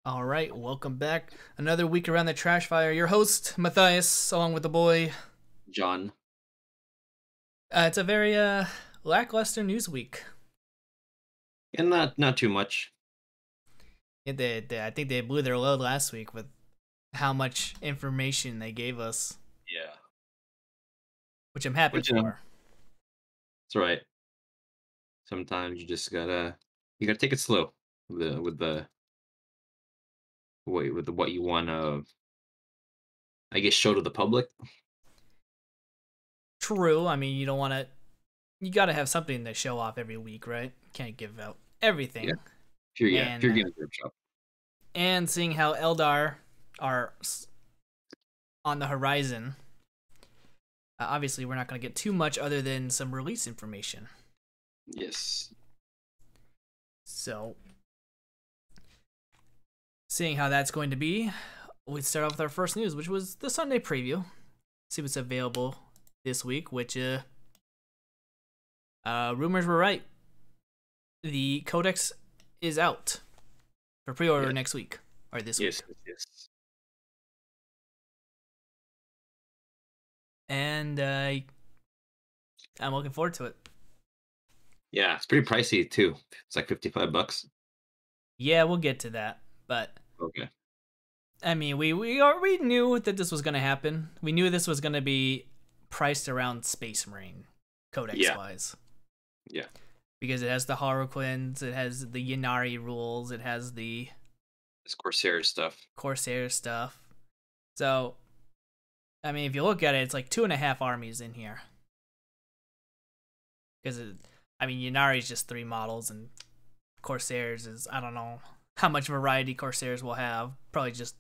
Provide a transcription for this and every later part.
All right, welcome back. Another week around the trash fire. Your host, Mathias, along with the boy. John. It's a very lackluster news week. And not too much. I think they blew their load last week with how much information they gave us, Yeah. which I'm happy Which for. it's right. Sometimes you gotta take it slow with the what you wanna I guess show to the public. True. I mean, you don't want to. You got to have something to show off every week, right? Can't give out everything. Yeah. If you're And getting a workshop. and seeing how Eldar are on the horizon. Obviously, we're not going to get too much other than some release information. Yes. So, seeing how that's going to be, we start off with our first news, which was the Sunday preview. See what's available this week, which rumors were right. The Codex is out for pre-order Yes. next week or this Yes. week, Yes. and I'm looking forward to it. Yeah, it's pretty pricey too. It's like $55. Yeah, we'll get to that, but Okay. I mean, we knew that this was going to happen. We knew this was going to be priced around Space Marine, Codex Yeah. wise, Yeah. because it has the Harlequins, it has the Yncarne rules, it has the It's Corsair stuff. Corsair stuff. So, I mean, if you look at it, it's like 2.5 armies in here. Because, I mean, Ynari is just 3 models, and Corsairs is, I don't know how much variety Corsairs will have. Probably just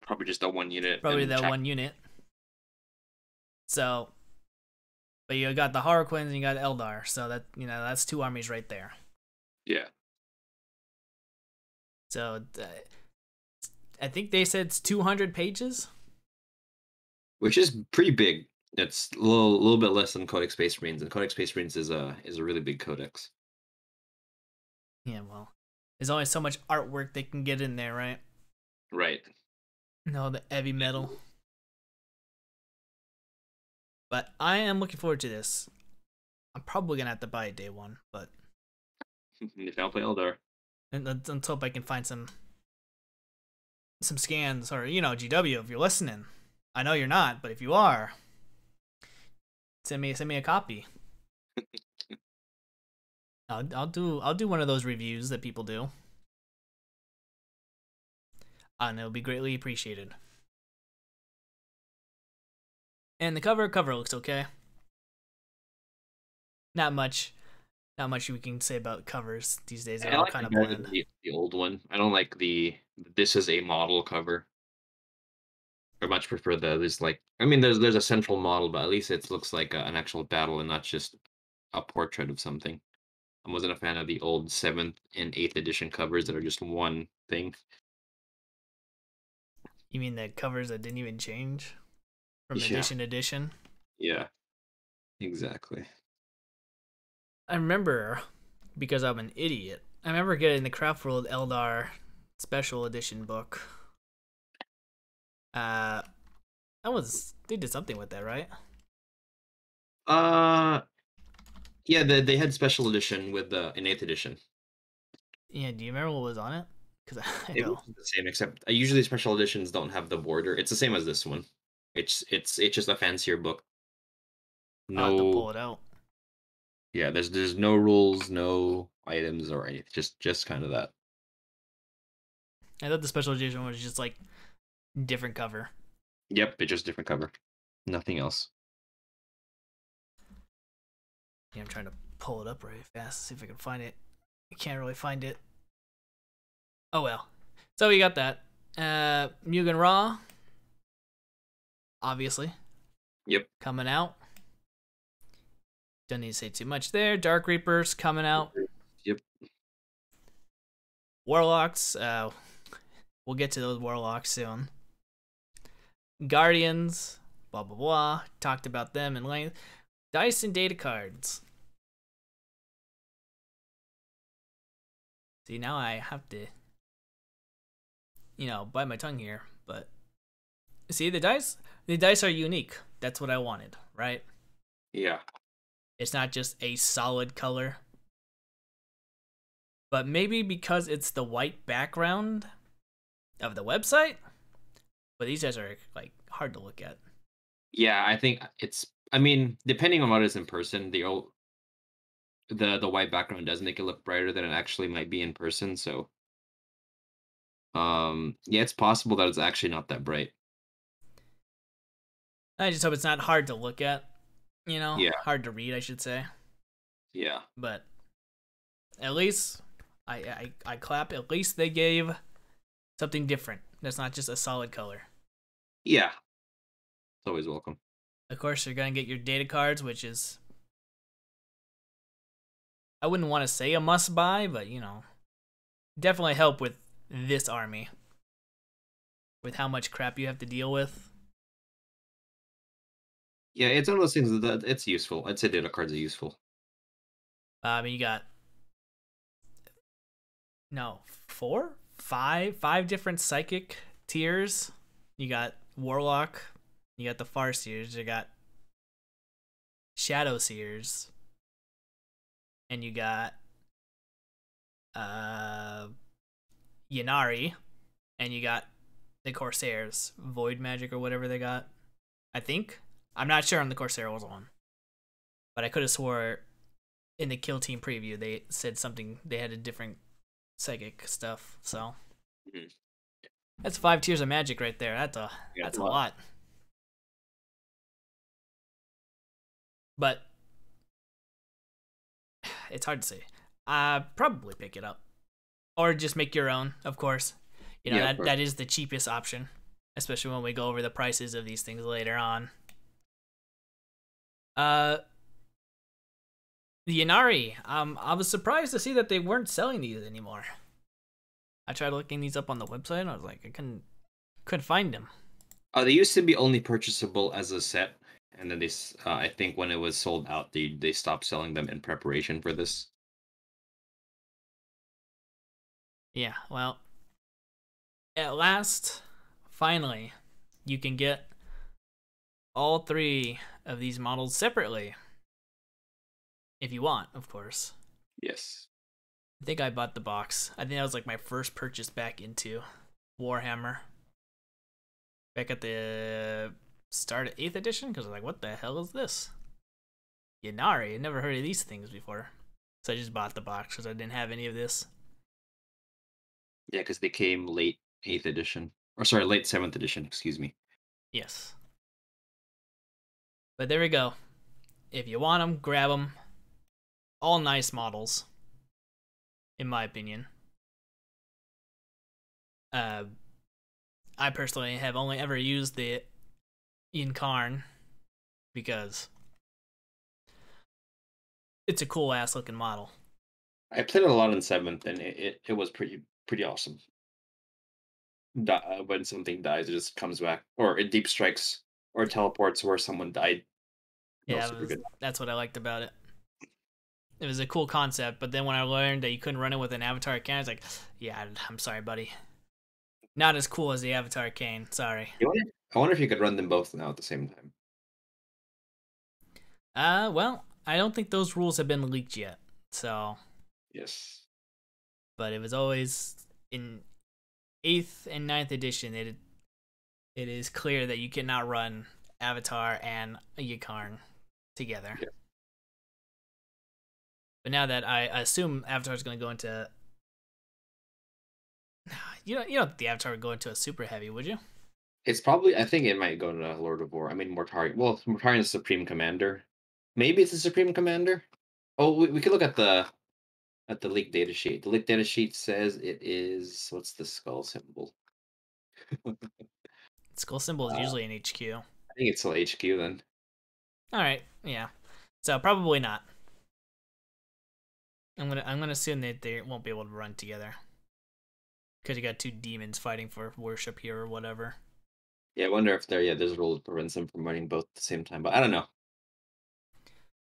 That one unit. that one unit. So, but you got the Harlequins and you got Eldar, so that's 2 armies right there. Yeah. So, I think they said it's 200 pages. Which is pretty big. It's a little bit less than Codex Space Marines, and Codex Space Marines is a really big codex. Yeah, well, there's only so much artwork they can get in there, right? Right. No, the heavy metal. But I am looking forward to this. I'm probably gonna have to buy it day one, but If I'll play Eldar. let's hope I can find some scans or GW if you're listening. I know you're not, but if you are, send me a copy. I'll do one of those reviews that people do, and it'll be greatly appreciated. And the cover looks okay. Not much we can say about covers these days. They're I all like kind the of better bland. than the old one. I don't like the this is a model cover. I much prefer there's like I mean there's a central model, but at least it looks like an actual battle and not just a portrait of something. I wasn't a fan of the old 7th and 8th edition covers that are just one thing. You mean the covers that didn't even change from Yeah. edition to edition? Yeah. Exactly. I remember, because I'm an idiot, I remember getting the Craftworld Eldar special edition book. They did something with that, right? Uh yeah, they had special edition with an 8th edition. Yeah, do you remember what was on it? Because I It know. was the same, except usually special editions don't have the border. It's the same as this one. It's just a fancier book. I'll have to No, pull it out. yeah, there's no rules, no items or anything. Just kind of that. I thought the special edition was just like different cover. Yep, it's just different cover. Nothing else. Yeah, I'm trying to pull it up really fast, see if I can find it. I can't really find it. Oh well. So we got that. Mugen Raw, obviously, Yep. coming out. Don't need to say too much there. Dark Reapers coming out. Yep. Warlocks. We'll get to those Warlocks soon. Guardians. Blah blah blah. Talked about them in length. Dice and data cards. See, now I have to bite my tongue here, but see the dice are unique. That's what I wanted, right? Yeah. It's not just a solid color. But maybe because it's the white background of the website, but these guys are like hard to look at. Yeah, I think I mean, depending on what is in person, the white background does make it look brighter than it actually might be in person, so yeah, it's possible that it's actually not that bright. I just hope it's not hard to look at, Yeah. hard to read, I should say. Yeah. But at least I clap. At least they gave something different. That's not just a solid color. Yeah. It's always welcome. Of course, you're gonna get your data cards, which is I wouldn't want to say a must buy, but definitely help with this army. With how much crap you have to deal with. Yeah, it's one of those things that it's useful. I'd say data cards are useful. You got five different psychic tiers. You got Warlock, you got the Farseers, you got Shadow Seers, and you got Yncarne, and you got the Corsairs, Void Magic or whatever they got. I think. I'm not sure on the Corsair one. But I could have swore in the Kill Team preview they said something, they had a different psychic stuff, so that's 5 tiers of magic right there. That's a lot. But it's hard to say. Probably pick it up. Or just make your own, of course. That is the cheapest option, especially when we go over the prices of these things later on. The Yncarne, I was surprised to see that they weren't selling these anymore. I tried looking these up on the website and I was like, I couldn't find them. They used to be only purchasable as a set, and then I think when it was sold out, they stopped selling them in preparation for this. Yeah, well, at last, finally, you can get all 3 of these models separately. If you want, of course. Yes. I think I bought the box. I think that was like my first purchase back into Warhammer. Back at the start of 8th edition, because I was like, what the hell is this? Yncarne, I never heard of these things before. So I just bought the box because I didn't have any of this. Yeah, because they came late 8th edition. Or sorry, late 7th edition, excuse me. Yes. But there we go. If you want them, grab them. All nice models, in my opinion. I personally have only ever used the Yncarne because it's a cool ass looking model. I played it a lot in 7th, and it was pretty awesome. When something dies, it just comes back, or it deep strikes, or teleports where someone died. Yeah, that's what I liked about it. It was a cool concept, but then when I learned that you couldn't run it with an Avatar Cane, I was like, yeah, I'm sorry, buddy. Not as cool as the Avatar Cane, sorry. I wonder if you could run them both now at the same time. Well, I don't think those rules have been leaked yet, so. Yes. But it was always in 8th and 9th edition, it is clear that you cannot run Avatar and Yncarne together. Yeah. But now that I assume Avatar is going to go into, you don't think the Avatar would go into a super heavy, would you? It's probably, I think it might go to Lord of War. I mean, Mortari. Well, Mortari is Supreme Commander. Maybe it's a Supreme Commander. Oh, we could look at the leaked data sheet. The leaked data sheet says it is, what's the skull symbol? Skull symbol is usually an HQ. I think it's still HQ then. All right, yeah. So probably not. I'm gonna assume that they won't be able to run together because you got 2 demons fighting for worship here or whatever. Yeah, I wonder if there's a rule that prevents them from running both at the same time, but I don't know.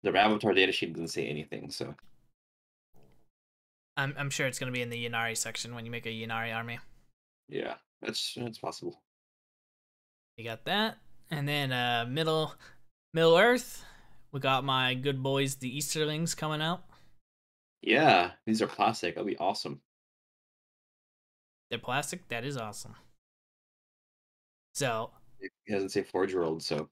The Avatar data sheet doesn't say anything, so. I'm sure it's gonna be in the Yncarne section when you make a Yncarne army. Yeah, That's possible. We got that, and then Middle Earth. We got my good boys, the Easterlings, coming out. Yeah, these are plastic. That'll be awesome. They're plastic. That is awesome. So, It doesn't say Forge World, so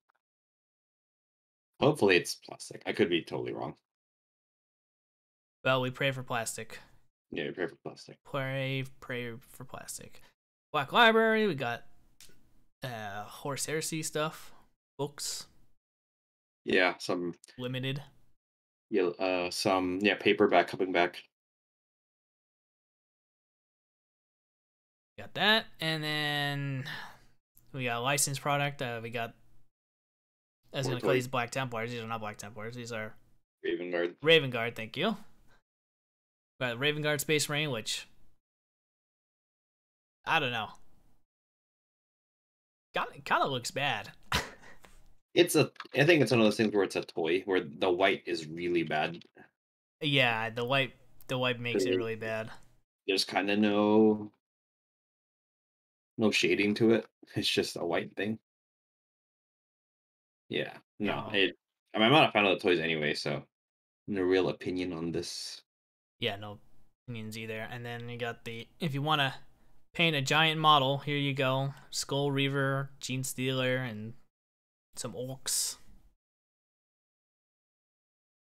hopefully it's plastic. I could be totally wrong. well, we pray for plastic. Yeah, you pray for plastic. Pray for plastic. Black Library. We got Horse Heresy stuff, books, Yeah, some limited. paperback coming back. Got that, and then we got a licensed product. We got, I was gonna call these Black Templars. These are not Black Templars. These are Raven Guard. Raven Guard. Thank you. Got Raven Guard Space Marine, which I don't know. Kind of looks bad. I think it's one of those things where it's a toy where the white is really bad. Yeah, the white makes it really bad. There's kind of no shading to it. It's just a white thing. Yeah, no, Yeah. I'm not a fan of the toys anyway, so no real opinion on this. Yeah, no opinions either. And then you got if you want to paint a giant model, here you go. Skull Reaver, Gene Stealer, and some orcs.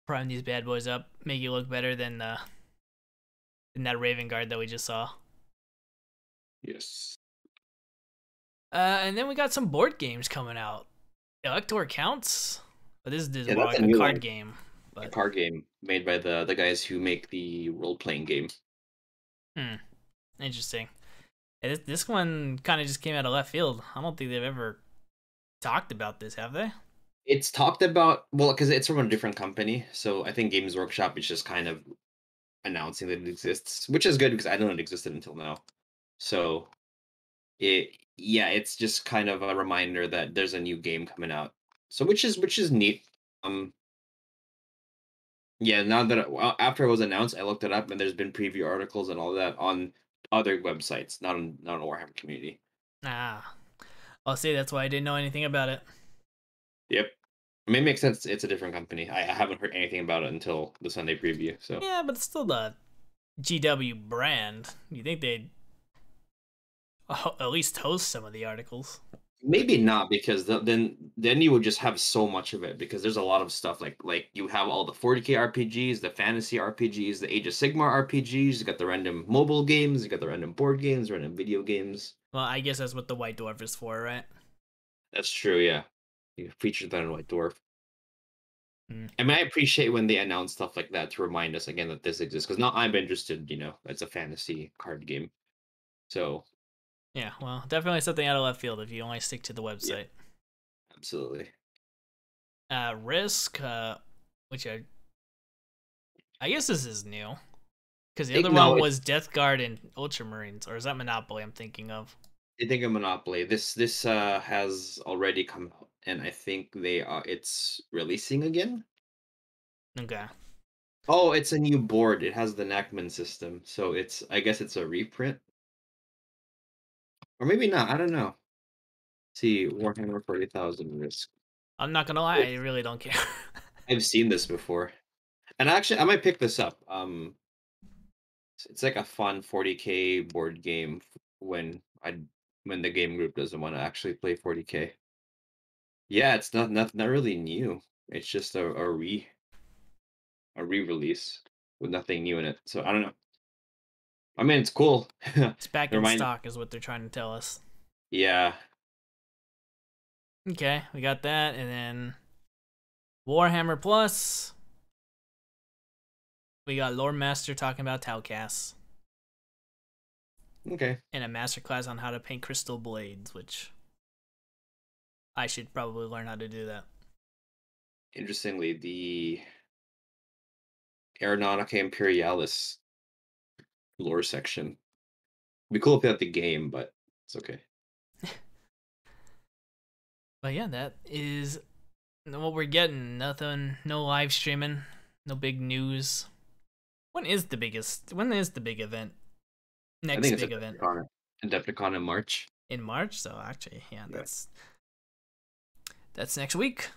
Prime these bad boys up, make you look better than that Raven Guard that we just saw. Yes. And then we got some board games coming out. Elector counts, but this is more like that's a card one. game. But A card game made by the guys who make the role playing game. Interesting. And this one kind of just came out of left field. I don't think they've ever talked about this, have they? It's talked about, well, because it's from a different company, so I think Games Workshop is just kind of announcing that it exists, which is good because I don't know it existed until now. So it's just kind of a reminder that there's a new game coming out. So which is neat. Yeah, now that after it was announced, I looked it up, and there's been preview articles and all that on other websites, not on Warhammer community. I'll say that's why I didn't know anything about it. Yep. I mean, it makes sense. It's a different company. I haven't heard anything about it until the Sunday preview. So Yeah, but it's still the GW brand. You think they'd at least host some of the articles? maybe not, because then you would just have so much of it, because there's a lot of stuff like you have all the 40K RPGs, the fantasy RPGs, the Age of Sigmar RPGs. You got the random mobile games, you got the random board games, random video games. Well, I guess that's what the White Dwarf is for, right? That's true. Yeah, you featured that in White Dwarf. Mm. I mean, I appreciate when they announce stuff like that to remind us again that this exists, because now I'm interested. It's a fantasy card game, so Yeah, well, definitely something out of left field if you only stick to the website. yeah, absolutely. Risk, which I guess this is new, because the other one was Death Guard and Ultramarines, or is that Monopoly I'm thinking of? I think of Monopoly. This has already come out, and I think it's releasing again. Okay. Oh, it's a new board. It has the Nachman system, so I guess it's a reprint, or maybe not. I don't know. See, Warhammer 40,000 Risk. I'm not gonna lie, I really don't care. I've seen this before, and actually, I might pick this up. It's like a fun 40K board game when the game group doesn't want to actually play 40K. Yeah, it's not really new. It's just a re-release with nothing new in it. So I don't know. I mean, it's cool. It's back in stock is what they're trying to tell us. Yeah. Okay, we got that, and then Warhammer Plus. We got Lore Master talking about Taucas. Okay. And a masterclass on how to paint crystal blades, which I should probably learn how to do that. Interestingly, the Aeronautica Imperialis lore section. It'd be cool if they had the game, but it's okay. But yeah, that is what we're getting. Nothing, no live streaming, no big news. When is the big event? Next big event. Adepticon in March. in March. So actually, yeah, Yeah. that's next week.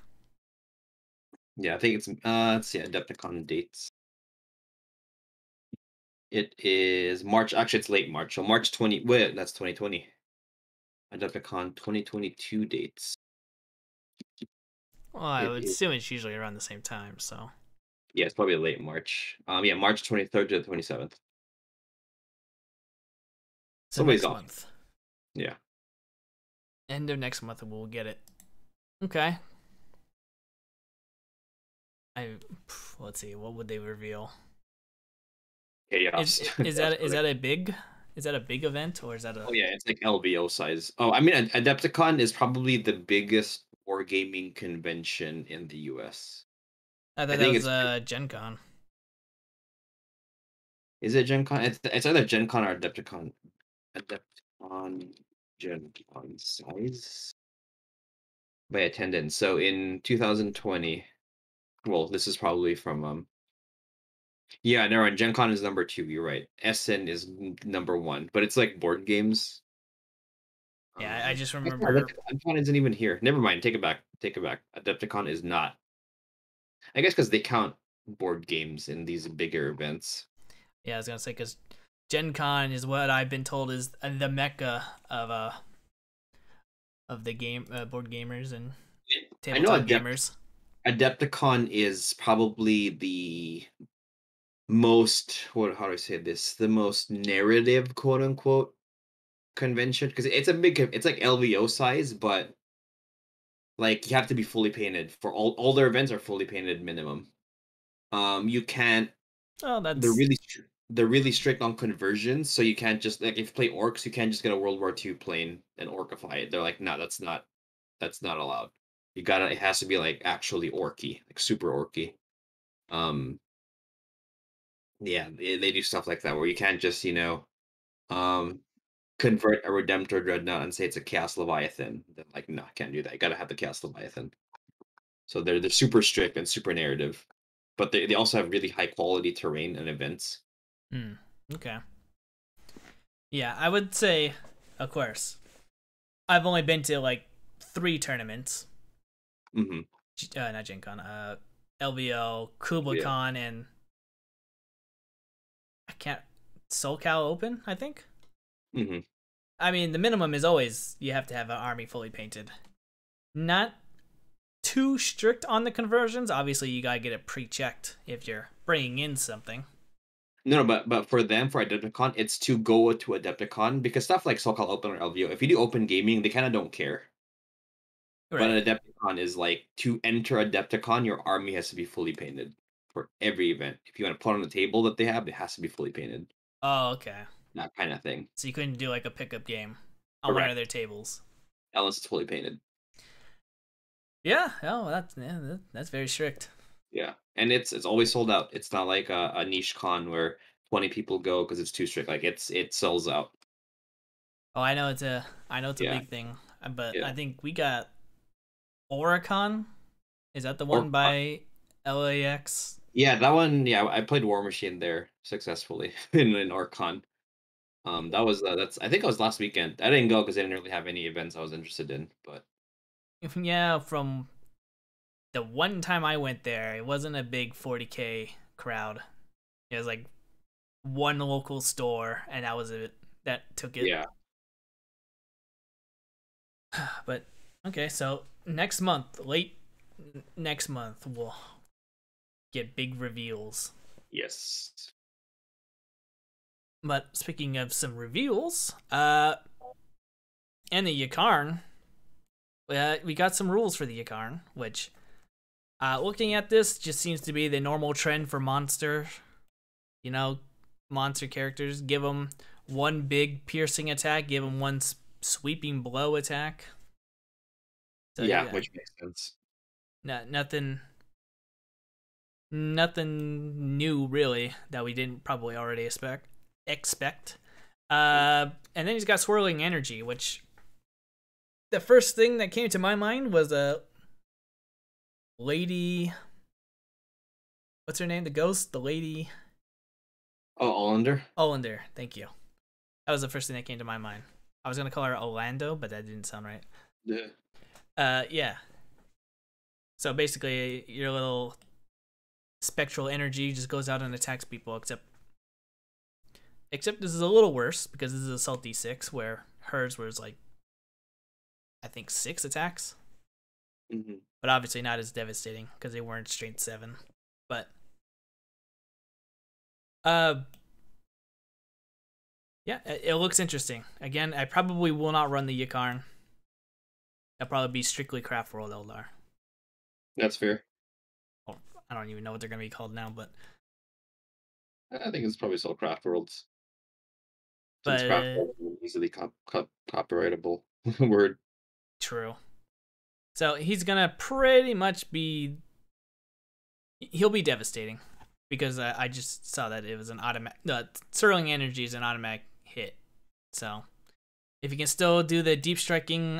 Yeah, I think it's let's see, Adepticon dates. It is March. Actually, it's late March. So March 20. Wait, that's 2020. Adepticon 2022 dates. Well, I It would is. assume it's usually around the same time. So Yeah, it's probably late March. Yeah, March 23rd to the 27th. Somebody's next off. month, Yeah. end of next month, we'll get it. Okay. Let's see, what would they reveal? Chaos. Is that a big event, or is that a? Oh yeah, it's like LVO size. Oh, I mean, Adepticon is probably the biggest wargaming convention in the US. I I thought that think was it's Gen Con. is it Gen Con? It's either Gen Con or Adepticon. Adepticon Gen Con size by attendance. So in 2020, well, this is probably from yeah, no, right, Gen Con is number 2, you're right. SN is number 1, but it's like board games. Yeah, I just Actually, remember. Adepticon isn't even here. Never mind, take it back. Take it back. Adepticon is not. I guess because they count board games in these bigger events. Yeah, I was gonna say because Gen Con is what I've been told is the mecca of the game board gamers and I know tabletop gamers. Adepticon is probably the most how do I say this? The most narrative, quote unquote, convention because it's a big. It's like LVO size, but like you have to be fully painted for all their events are fully painted minimum. You can't. Oh, They're that's really they're really strict on conversions, so you can't just like if you play orcs, you can't just get a World War II plane and orcify it. They're like, no, that's not allowed. You gotta it has to be like actually orky, like super orky. Um, yeah, they do stuff like that where you can't just um convert a Redemptor Dreadnought and say it's a Chaos Leviathan. Then like, no, I can't do that. You gotta have the Chaos Leviathan. So they're super strict and super narrative, but they also have really high quality terrain and events. okay. Yeah, I would say, of course, I've only been to like 3 tournaments. Hmm. Not Gen Con. LVO, Kubla Yeah. Khan, and I can't SoCal Open. I think. Hmm. I mean, the minimum is always you have to have an army fully painted. Not too strict on the conversions. Obviously, you gotta get it pre-checked if you're bringing in something. No, but for them for Adepticon, it's to go to Adepticon because stuff like SoCal Open or LVO, if you do open gaming, they kind of don't care. But Right. an Adepticon is like to enter Adepticon, your army has to be fully painted for every event. If you want to put on the table that they have, it has to be fully painted. Oh, okay. That kind of thing. So you couldn't do like a pickup game on one of Correct. their tables. Unless it's fully painted. Yeah. Oh, that's very strict. Yeah, and it's always sold out. It's not like a niche con where 20 people go because it's too strict. Like it sells out. Oh, I know it's a Yeah, big thing, but yeah. I think we got Oricon. Is that the Or one by LAX? yeah, that one. Yeah, I played War Machine there successfully in Orcon. That's I think it was last weekend. I didn't go because they didn't really have any events I was interested in. But Yeah, from the one time I went there, it wasn't a big 40K crowd. It was like one local store, and that was it. That took it. yeah, But okay, so next month, late next month, we'll get big reveals. yes, But speaking of some reveals, and the Yncarne, we got some rules for the Yncarne, which, looking at this, just seems to be the normal trend for monster. You know, monster characters. Give them one big piercing attack. Give them one sweeping blow attack. So yeah, yeah, which makes sense. nothing new really that we didn't probably already expect. And then he's got swirling energy, which the first thing that came to my mind was a lady. What's her name? The ghost, the lady Oh, Allender. Olander. Thank you. That was the first thing that came to my mind. I was gonna call her Orlando, but that didn't sound right. Yeah. Yeah. So basically, your little spectral energy just goes out and attacks people, except this is a little worse because this is Assault D6, where hers was like, I think 6 attacks. Mm-hmm. But obviously not as devastating because they weren't strength 7. But yeah, it looks interesting. Again, I probably will not run the Yncarne. It'll probably be strictly Craftworld Eldar. That's fair. Oh, I don't even know what they're gonna be called now, but I think it's probably still Craftworlds. But Since Craftworld is an easily copyrightable word. True. So he's gonna pretty much be. He'll be devastating, because I just saw that it was an automatic. Sterling Energy is an automatic hit. So if you can still do the deep striking,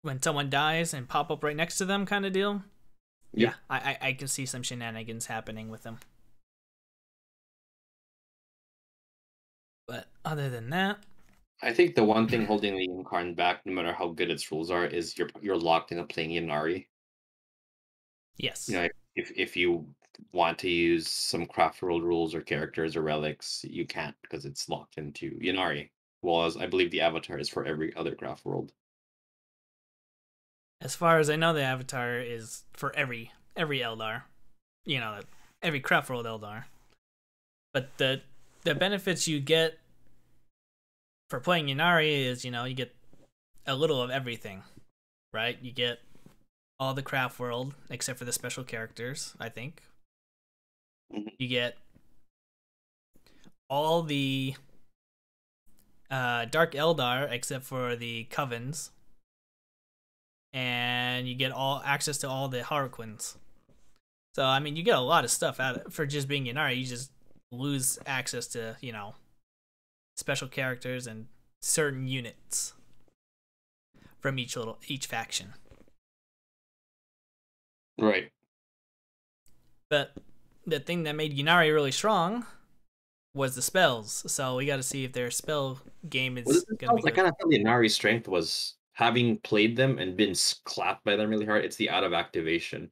when someone dies and pop up right next to them, kind of deal. Yep. Yeah, I can see some shenanigans happening with him. But other than that, I think the one thing holding the Yncarne back, no matter how good its rules are, is you're locked into playing Ynari. yes. You know, if you want to use some Craftworld rules or characters or relics, you can't because it's locked into Ynari. Whereas I believe the avatar is for every other Craftworld. As far as I know, the avatar is for every Eldar. You know, every Craftworld Eldar. But the benefits you get for playing Ynari is, you get a little of everything, right? You get all the Craftworld except for the special characters, I think. Mm-hmm. You get all the Dark Eldar except for the Covens. And you get all access to all the Harlequins. So, I mean, you get a lot of stuff out for just being Ynari. You just lose access to, special characters and certain units from each faction. Right. But the thing that made Ynari really strong was the spells. So we got to see if their spell game is going to be I kind of felt the Ynari's strength was having played them and been clapped by them really hard. It's the out of activation.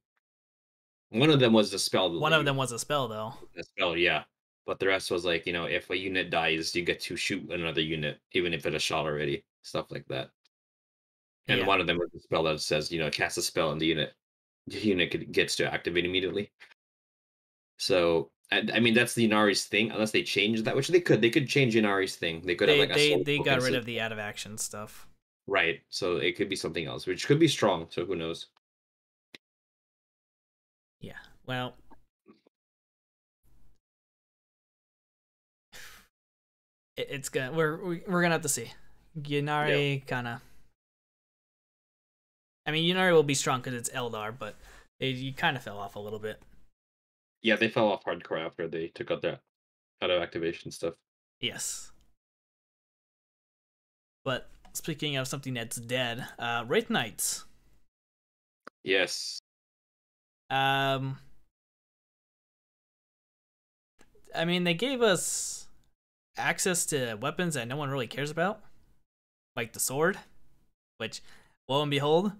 One of them was the spell. One of them was a spell, though. The spell, yeah. But the rest was like, if a unit dies, you get to shoot another unit, even if it is shot already. Stuff like that. And Yeah. one of them was the spell that says, cast a spell and the unit gets to activate immediately. So, I mean, that's the Inari's thing, unless they change that, which they could. They could change Inari's thing. They could have like they got rid of the out of action stuff. Right. So it could be something else, which could be strong. So who knows? Yeah. Well, it's gonna we're gonna have to see. Ynari kind of. I mean, Ynari will be strong because it's Eldar, but you kind of fell off a little bit. Yeah, they fell off hardcore after they took out that out of activation stuff. Yes. But speaking of something that's dead, Wraithknights. Yes. I mean, they gave us access to weapons that no one really cares about, like the sword, which, lo and behold,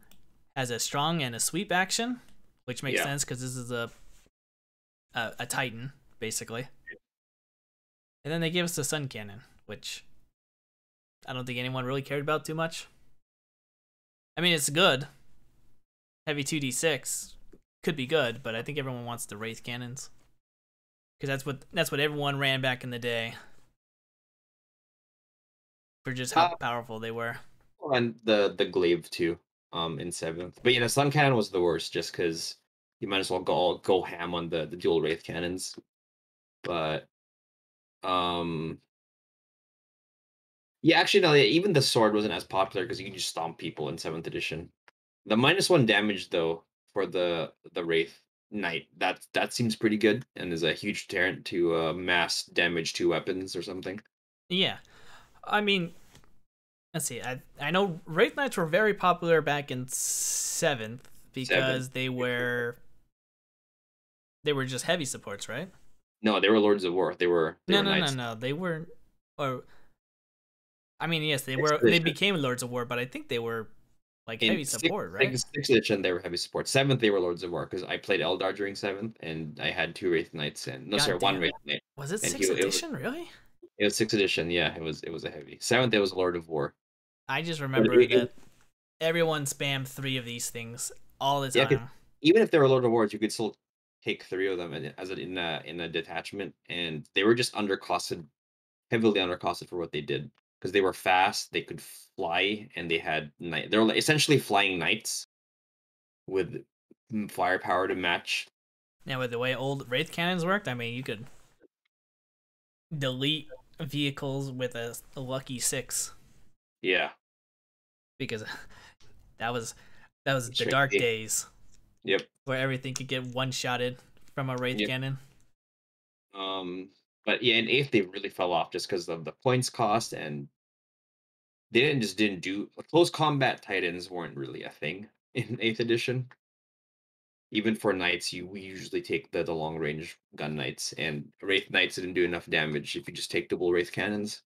has a strong and a sweep action, which makes sense because this is a Titan, basically. And then they gave us the Sun Cannon, which I don't think anyone really cared about too much. I mean, it's good. Heavy 2d6 could be good, but I think everyone wants the Wraith Cannons. Because that's what everyone ran back in the day. For just how powerful they were. And the glaive too, in 7th. But the Sun Cannon was the worst, just because you might as well go ham on the dual Wraith Cannons. But yeah, actually no, even the sword wasn't as popular because you can just stomp people in 7th edition. The -1 damage though for the Wraith Knight, that seems pretty good and is a huge deterrent to mass damage to weapons or something. Yeah. I mean, let's see. I know Wraith Knights were very popular back in 7th because they were just heavy supports, right? No, they were Lords of War. They No, were no, no, knights. no. They were, or I mean, yes, they Sixth were. They edition. became Lords of War, but I think they were like In heavy support, right? sixth edition, they were heavy support. Seventh, they were Lords of War because I played Eldar during seventh, and I had two Wraith Knights and no, God sorry, one damn. Wraith Knight, Was it and sixth edition? Really? it was sixth edition. Yeah, it was a heavy. Seventh, it was Lord of War. I just But remember that everyone spammed three of these things all the yeah, because time. even if they were Lord of Wars, you could still take three of them in a detachment, and they were just undercosted, heavily undercosted for what they did because they were fast, they could fly, and they had night. They were essentially flying knights with firepower to match. Now, with the way old Wraith cannons worked, I mean, you could delete vehicles with a lucky six Yeah, because that was that was the straight. dark days Yep, where everything could get one shotted from a Wraith yep. cannon. Um, but yeah, in eighth they really fell off just because of the points cost, and they didn't do close combat titans weren't really a thing in eighth edition. Even for knights, we usually take the long range gun knights, and wraith knights didn't do enough damage if you just take double wraith cannons.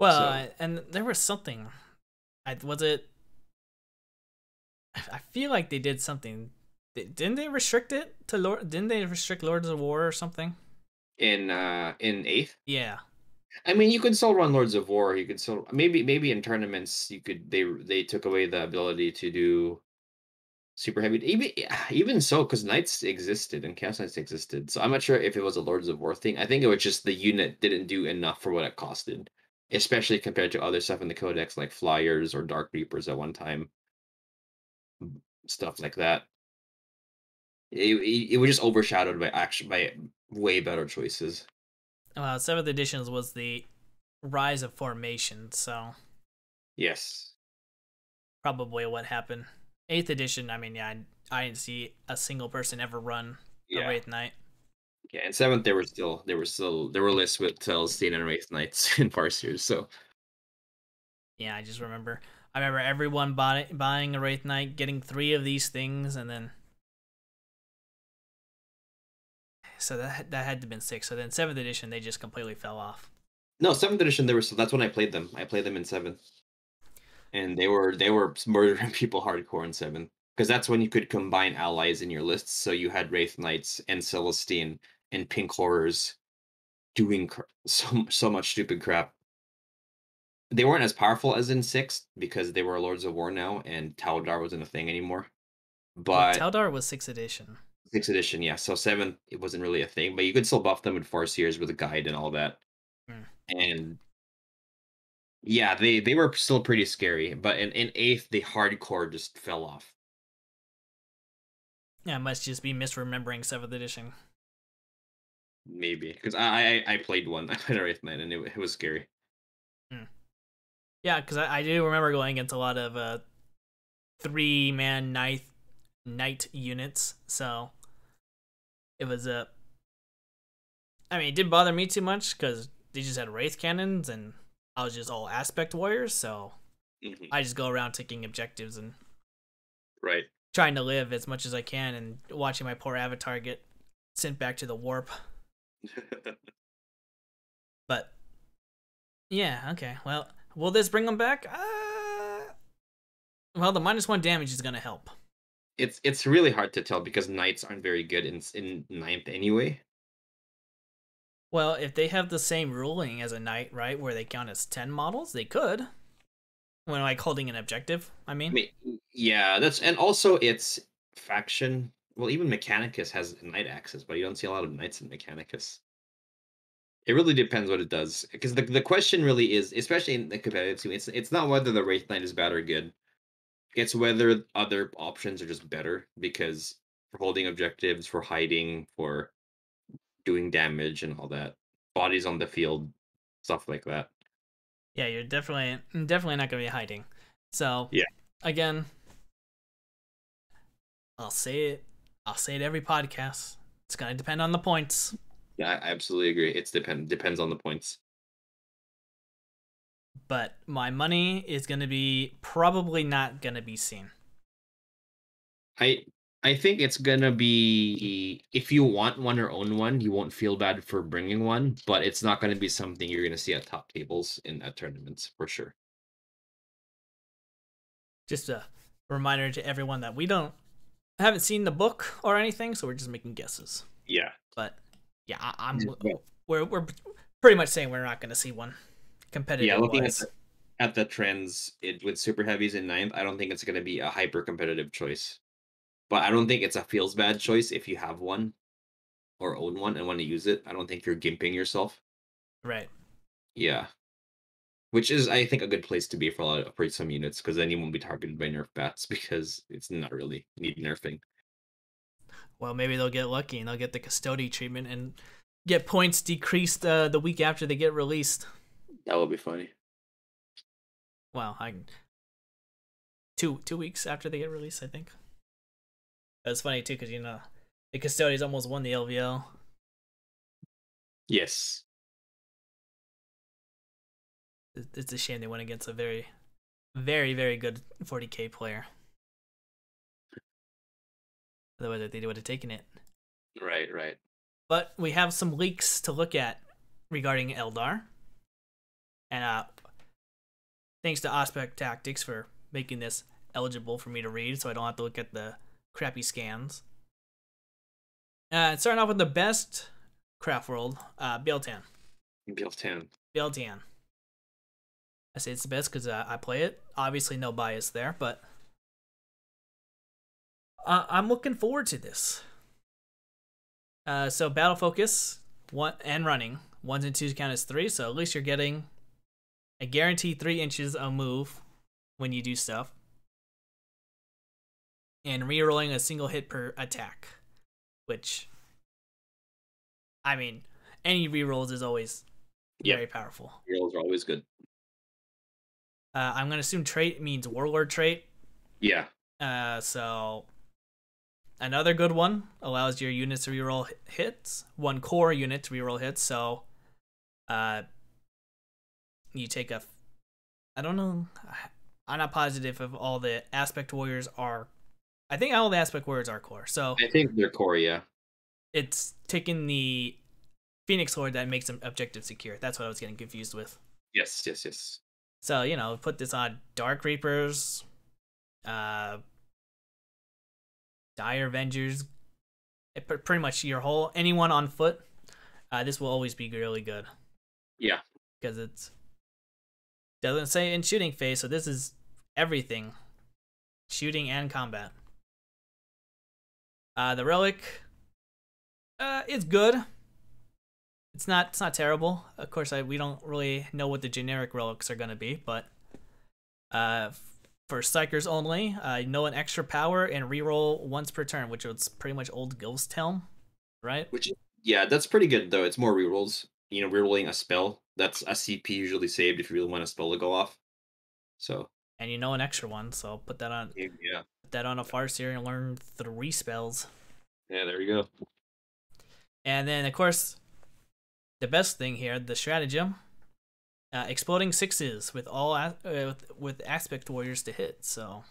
So And there was something. Was it? I feel like they did something. Didn't they restrict it to Lord? Didn't they restrict Lords of War or something? in eighth, Yeah. I mean, you could still run Lords of War. You could still maybe in tournaments you could they took away the ability to do super heavy. Even so, because knights existed and chaos knights existed, so I'm not sure if it was a Lords of War thing. I think it was just the unit didn't do enough for what it costed, especially compared to other stuff in the codex like flyers or dark reapers at one time, stuff like that. It was just overshadowed by way better choices. Well, seventh editions was the rise of formation, so Yes. probably what happened. Eighth edition, I mean, yeah, I didn't see a single person ever run a Yeah. Wraith Knight. Yeah. In seventh, there were lists with Celestine and Wraith Knights in Farseers. So Yeah, I just remember. I remember everyone buying a Wraith Knight, getting three of these things, and then so that had to have been six. So then seventh edition, they just completely fell off. no, seventh edition. That's when I played them. I played them in seventh, and they were murdering people hardcore in seventh because that's when you could combine allies in your lists. So you had Wraith Knights and Celestine and Pink Horrors doing so much stupid crap. They weren't as powerful as in sixth because they were Lords of War now, and Taladar wasn't a thing anymore. Well, But Taldar was sixth edition. sixth edition, yeah. So seventh, it wasn't really a thing, but you could still buff them with Farseers with a guide and all that. Hmm. And yeah, they were still pretty scary. But in eighth, they hardcore just fell off. Yeah, I must just be misremembering seventh edition. Maybe because I played one. I played a Wraith Knight, and it was scary. Hmm. Yeah, because I do remember going against a lot of 3-man knight units. So it was a. I mean, it didn't bother me too much because they just had wraith cannons and I was just all aspect warriors. So I just go around taking objectives and Right. trying to live as much as I can and watching my poor avatar get sent back to the warp. But yeah, okay. Well, will this bring them back? Well, the -1 damage is gonna help. It's really hard to tell because knights aren't very good in ninth anyway. Well, if they have the same ruling as a knight, right, where they count as 10 models, they could. When like holding an objective, I I mean. mean, yeah, that's and also it's faction. Well, even Mechanicus has knight axes, but you don't see a lot of knights in Mechanicus. It really depends what it does, because the question really is, especially in the competitive scene, it's not whether the Wraith Knight is bad or good. It's whether other options are just better because for holding objectives, for hiding, for doing damage and all that, bodies on the field, stuff like that. Yeah, you're definitely not gonna be hiding. So Yeah, again, I'll say it. I'll say it every podcast. It's gonna depend on the points. yeah, I absolutely agree. It's depends on the points. But my money is gonna be probably not gonna be seen. I I think it's gonna be if you want one or own one, you won't feel bad for bringing one, but it's not gonna be something you're gonna see at top tables in at tournaments for sure. Just a reminder to everyone that we haven't seen the book or anything, so we're just making guesses. Yeah. But yeah, Yeah. we're pretty much saying we're not going to see one competitive Yeah, looking wise. at the trends with super heavies in ninth, I don't think it's gonna be a hyper competitive choice. But I don't think it's a feels bad choice if you have one or own one and want to use it. I don't think you're gimping yourself. Right. Yeah. Which is, I think, a good place to be for for some units, because then you won't be targeted by nerf bats because it's not really need nerfing. Well, maybe they'll get lucky and they'll get the custody treatment and get points decreased the week after they get released. That would be funny. Wow, two weeks after they get released, I think. That's funny too, because the custodians almost won the LVL. Yes. It's a shame they went against a very, very, very good 40k player. Otherwise, they would have taken it. Right, right. But we have some leaks to look at regarding Eldar. And thanks to Auspex Tactics for making this eligible for me to read, so I don't have to look at the crappy scans. Starting off with the best Craftworld, Bieltan. Bieltan. I say it's the best because I play it. Obviously, no bias there, but I'm looking forward to this. So battle focus, one and running. 1s and 2s count as 3, so at least you're getting a guaranteed 3 inches of move when you do stuff. And rerolling a single hit per attack, which, I mean, any rerolls is always very powerful. Rerolls are always good. I'm going to assume trait means warlord trait. Yeah. So another good one, allows your units to reroll hits. One core unit to reroll hits. So you take I don't know. I'm not positive if all the aspect warriors are. I think all the aspect warriors are core. So I think they're core, yeah. It's taking the Phoenix Horde that makes them objective secure. That's what I was getting confused with. Yes, yes, yes. So, put this on Dark Reapers, Dire Avengers, pretty much anyone on foot. This will always be really good. Yeah. Because it's doesn't say in shooting phase, so this is everything. Shooting and combat. The relic is good. It's not terrible. Of course, we don't really know what the generic relics are gonna be, but for psychers only, know an extra power and reroll once per turn, which was pretty much old Ghost Helm, right? Yeah, that's pretty good though. It's more rerolls. Rerolling a spell. That's a CP usually saved if you really want a spell to go off. So. And an extra one, so put that on. Yeah. Put that on a Farseer and learn 3 spells. Yeah, there you go. And then of course, the best thing here, the stratagem, exploding 6s with with aspect warriors to hit. So.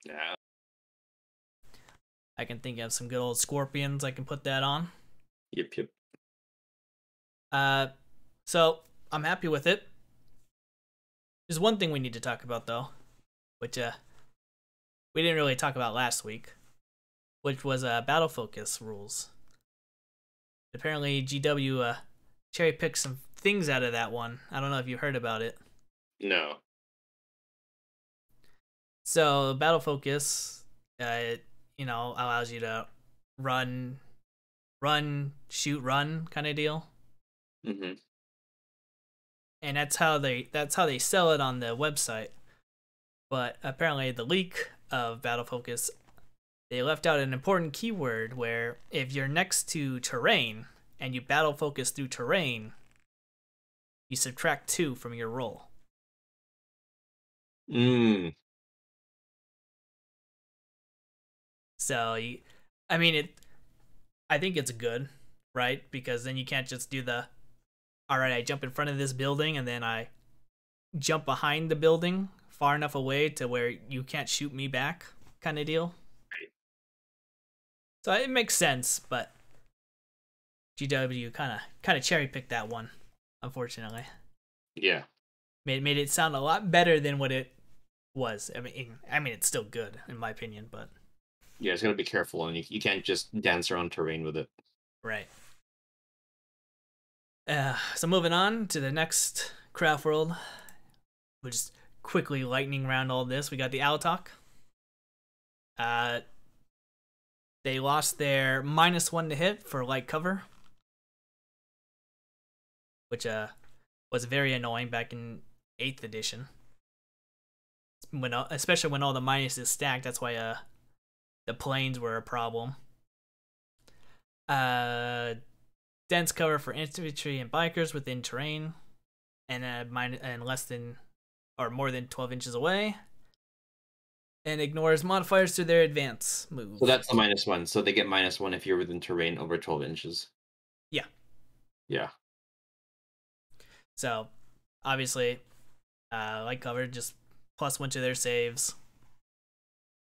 Yeah. I can think of some good old scorpions. I can put that on. Yep. So I'm happy with it. There's one thing we need to talk about though, which we didn't really talk about last week, which was battle focus rules. Apparently GW cherry picked some things out of that one. I don't know if you heard about it. No. So battle focus, allows you to run, shoot, run kind of deal. Mm-hmm. And that's how they sell it on the website. But apparently the leak of battle focus, they left out an important keyword where if you're next to terrain and you battle focus through terrain, you subtract 2 from your roll. So I think it's good, right? Because then you can't just do alright, I jump in front of this building and then I jump behind the building far enough away to where you can't shoot me back kind of deal. So it makes sense, but GW kind of cherry picked that one, unfortunately. Yeah. Made it sound a lot better than what it was. I mean, it's still good in my opinion, but Yeah, it's gotta be careful, and you can't just dance around terrain with it. right. So moving on to the next Craftworld, we'll just quickly lightning round all this. We got the Altok. They lost their -1 to hit for light cover, which was very annoying back in 8th edition. Especially when all the minus is stacked, that's why the planes were a problem. Dense cover for infantry and bikers within terrain, and less than or more than 12 inches away, and ignores modifiers to their advance move. So that's the -1. So they get -1 if you're within terrain over 12 inches. Yeah. Yeah. So obviously, light cover just +1 to their saves.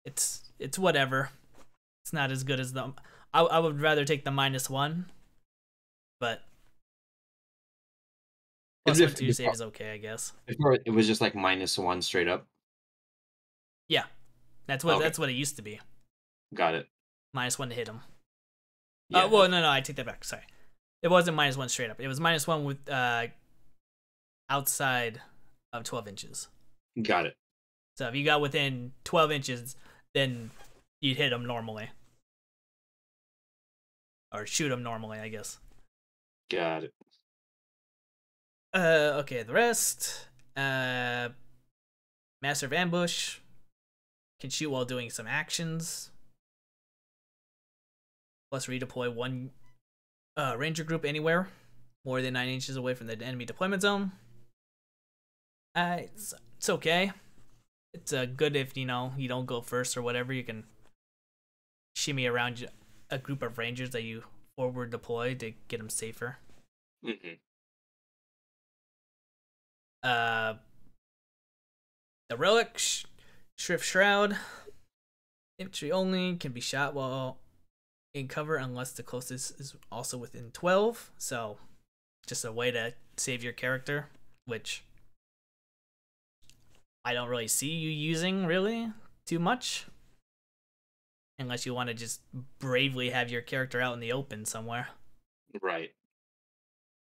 It's whatever. It's not as good as the. I would rather take the -1, but +1 to save is okay, I guess. Before it was just like -1 straight up. Yeah, that's what it used to be. Got it. -1 to hit him. Yeah. Well, no, I take that back. Sorry, it wasn't -1 straight up. It was -1 with outside of 12 inches. Got it. So if you got within 12 inches, then you'd hit him normally. Or shoot him normally, I guess. Got it. Okay, the rest. Master of Ambush. Can shoot while doing some actions. Plus redeploy one ranger group anywhere more than 9 inches away from the enemy deployment zone. It's okay. It's good if, you don't go first or whatever. You can shimmy around a group of rangers that you forward deploy to get them safer. Mm-hmm. The Relic, Shrift Shroud. Infantry only, can be shot while in cover unless the closest is also within 12. So, just a way to save your character, which I don't really see you using really too much. Unless you want to just bravely have your character out in the open somewhere. Right.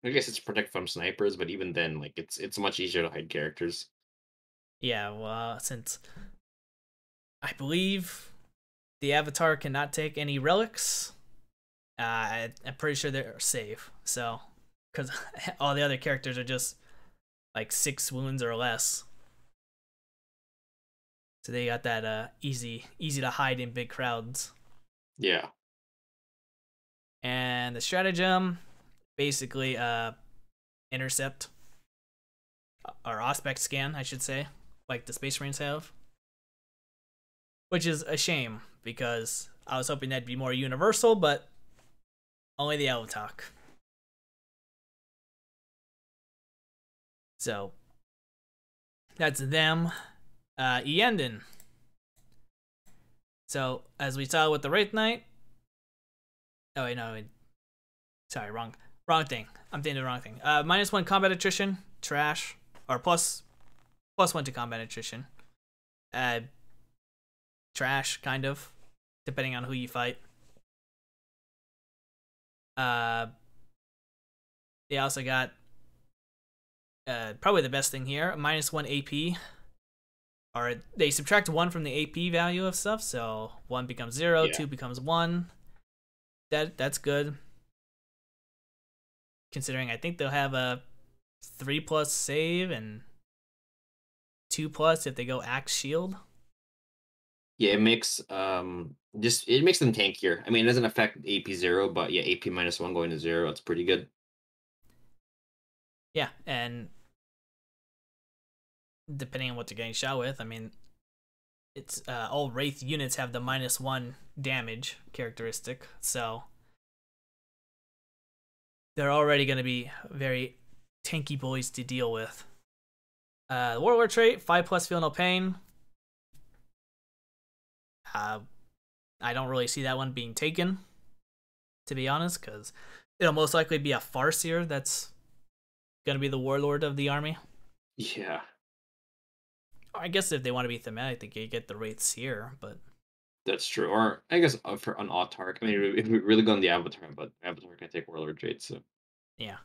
I guess it's protect from snipers, but even then, like it's much easier to hide characters. Yeah, well, since I believe the Avatar cannot take any relics, I'm pretty sure they're safe. So, because all the other characters are just like 6 wounds or less. So they got that easy to hide in big crowds. Yeah. And the stratagem, basically intercept or Auspex scan, I should say, like the Space Marines have. Which is a shame because I was hoping that'd be more universal, but only the Altok. So that's them. Yncarne. So, as we saw with the Wraith Knight. Oh, wait, no. Sorry, wrong thing. I'm thinking the wrong thing. -1 combat attrition, trash. Or +1 to combat attrition. Trash, kind of. Depending on who you fight. They also got probably the best thing here, -1 AP. Or they subtract 1 from the AP value of stuff, so 1 becomes 0, Yeah. 2 becomes 1. That's good. Considering I think they'll have a 3+ save and 2+ if they go Axe Shield. Yeah, it makes them tankier. I mean, it doesn't affect AP 0, but yeah, AP -1 going to 0, it's pretty good. Yeah, and depending on what they're getting shot with, I mean, it's all Wraith units have the -1 damage characteristic, so they're already going to be very tanky boys to deal with. The Warlord trait, 5+ feel no pain. I don't really see that one being taken, to be honest, because it'll most likely be a Farseer that's gonna be the warlord of the army. Yeah, I guess if they want to be thematic, they could get the Wraiths here, but that's true. Or I guess for an Autark. I mean, if we really go on the Avatar, but Avatar can take Warlord traits. So yeah.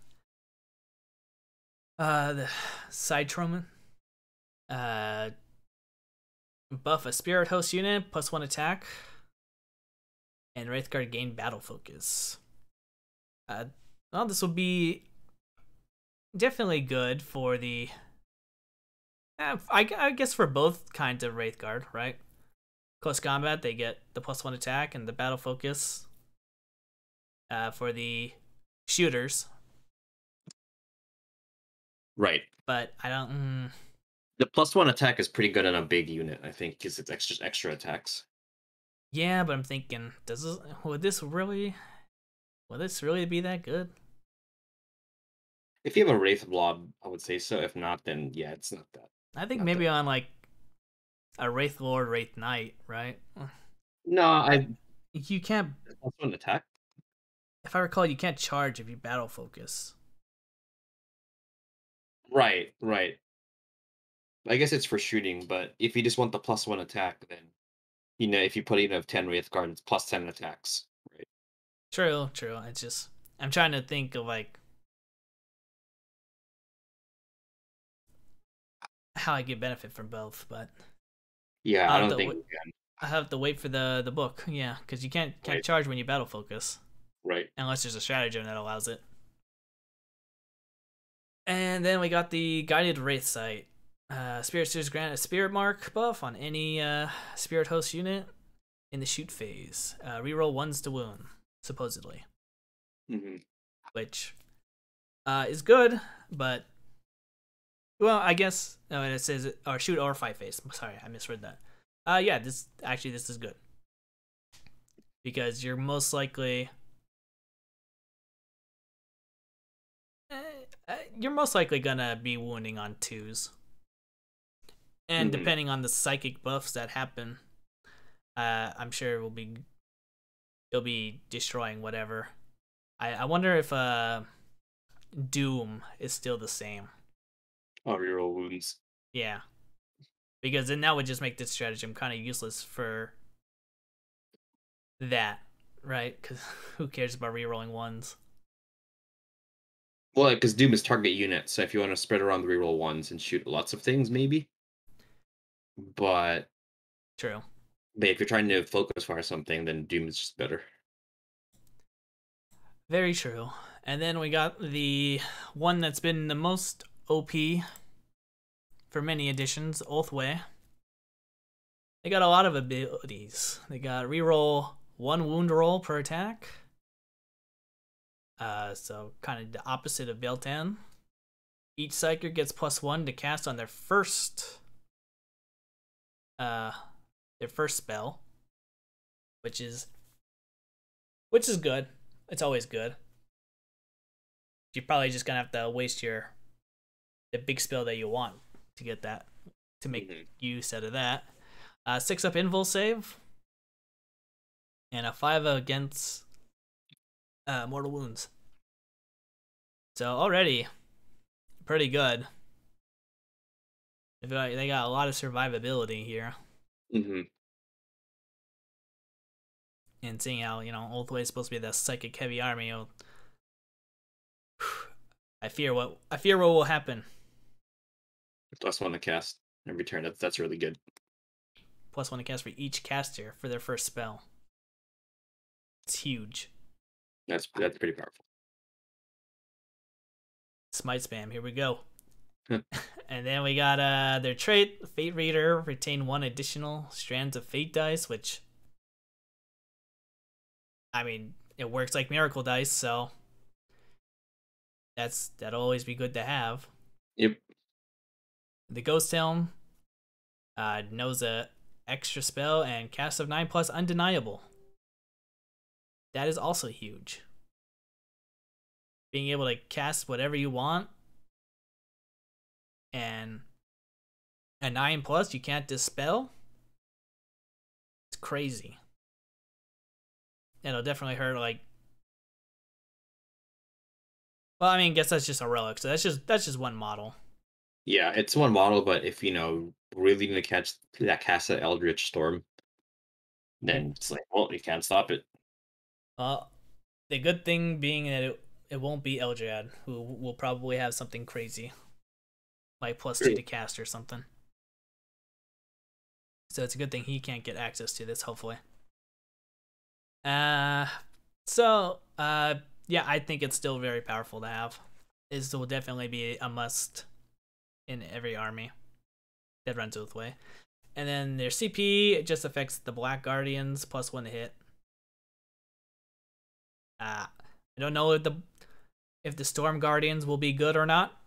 The side Troman. Uh, buff a Spirit Host unit, +1 attack, and Wraithguard gain battle focus. Well, this will be definitely good for the. I guess for both kinds of Wraithguard, right? Close combat, they get the +1 attack and the battle focus. For the shooters, right. but I don't. The +1 attack is pretty good on a big unit, I think, because it's extra attacks. Yeah, but I'm thinking, would this really be that good? If you have a Wraith Blob, I would say so. If not, then yeah, it's not that. I think Not maybe that. on like a Wraith Lord, Wraith Knight, right? No, I You can't. +1 attack. If I recall, you can't charge if you battle focus. Right, right. I guess it's for shooting, but if you just want the +1 attack, then if you put in 10 Wraith Guard, it's +10 attacks. Right. True, true. It's just I'm trying to think of like how I get benefit from both, but Yeah, I I'll have don't to think you can. I have to wait for the book. Yeah, because you can't Right, charge when you battle focus right. unless there's a stratagem that allows it. And then we got the guided Wraith Sight. Spirit Seers grant a Spirit Mark buff on any Spirit Host unit in the shoot phase. Reroll ones to wound, supposedly, Hmm. which is good, but well, I guess it says or shoot or fight phase. Sorry, I misread that. Yeah, this is good because you're most likely gonna be wounding on twos, and Hmm. depending on the psychic buffs that happen, I'm sure it'll be destroying whatever. I wonder if Doom is still the same. Oh, reroll wounds. Yeah, because then that would just make this stratagem kind of useless for that, right? Because who cares about rerolling ones? Well, because Doom is target unit, so if you want to spread around the reroll ones and shoot lots of things, maybe. But True. if you're trying to focus fire something, then Doom is just better. Very true. And then we got the one that's been the most OP for many editions, Oathway. They got a lot of abilities. They got reroll 1 wound roll per attack. So kind of the opposite of Beltan. Each psyker gets +1 to cast on their first spell, which is good. It's always good. You're probably just gonna have to waste the big spell that you want to get that to make use out of that. 6 up invul save, and a 5 against mortal wounds. So already pretty good. They got a lot of survivability here. Hmm. And seeing how Oathway is supposed to be the psychic heavy army, I fear what will happen. +1 to cast every turn. That's really good. +1 to cast for each caster for their first spell. It's huge. That's pretty powerful. Smite spam. Here we go. And then we got their trait, Fate Reader, retain 1 additional strands of fate dice, which I mean it works like miracle dice, so that'll always be good to have. Yep. The Ghost Helm knows a extra spell and cast of 9+ undeniable. That is also huge. Being able to cast whatever you want, and a 9+ you can't dispel. It's crazy. It'll definitely hurt. Like, well, I mean, I guess that's just a relic, so that's just one model. Yeah, it's one model, but if really need to catch that cast that Eldritch Storm, then it's like, well, you can't stop it. The good thing being that it won't be Eldrad, who will probably have something crazy, like +2 to cast or something. So it's a good thing he can't get access to this, hopefully. Yeah, I think it's still very powerful to have. This will definitely be a must in every army that runs both way. And then their CP, it just affects the Black Guardians, +1 to hit. I don't know if the Storm Guardians will be good or not.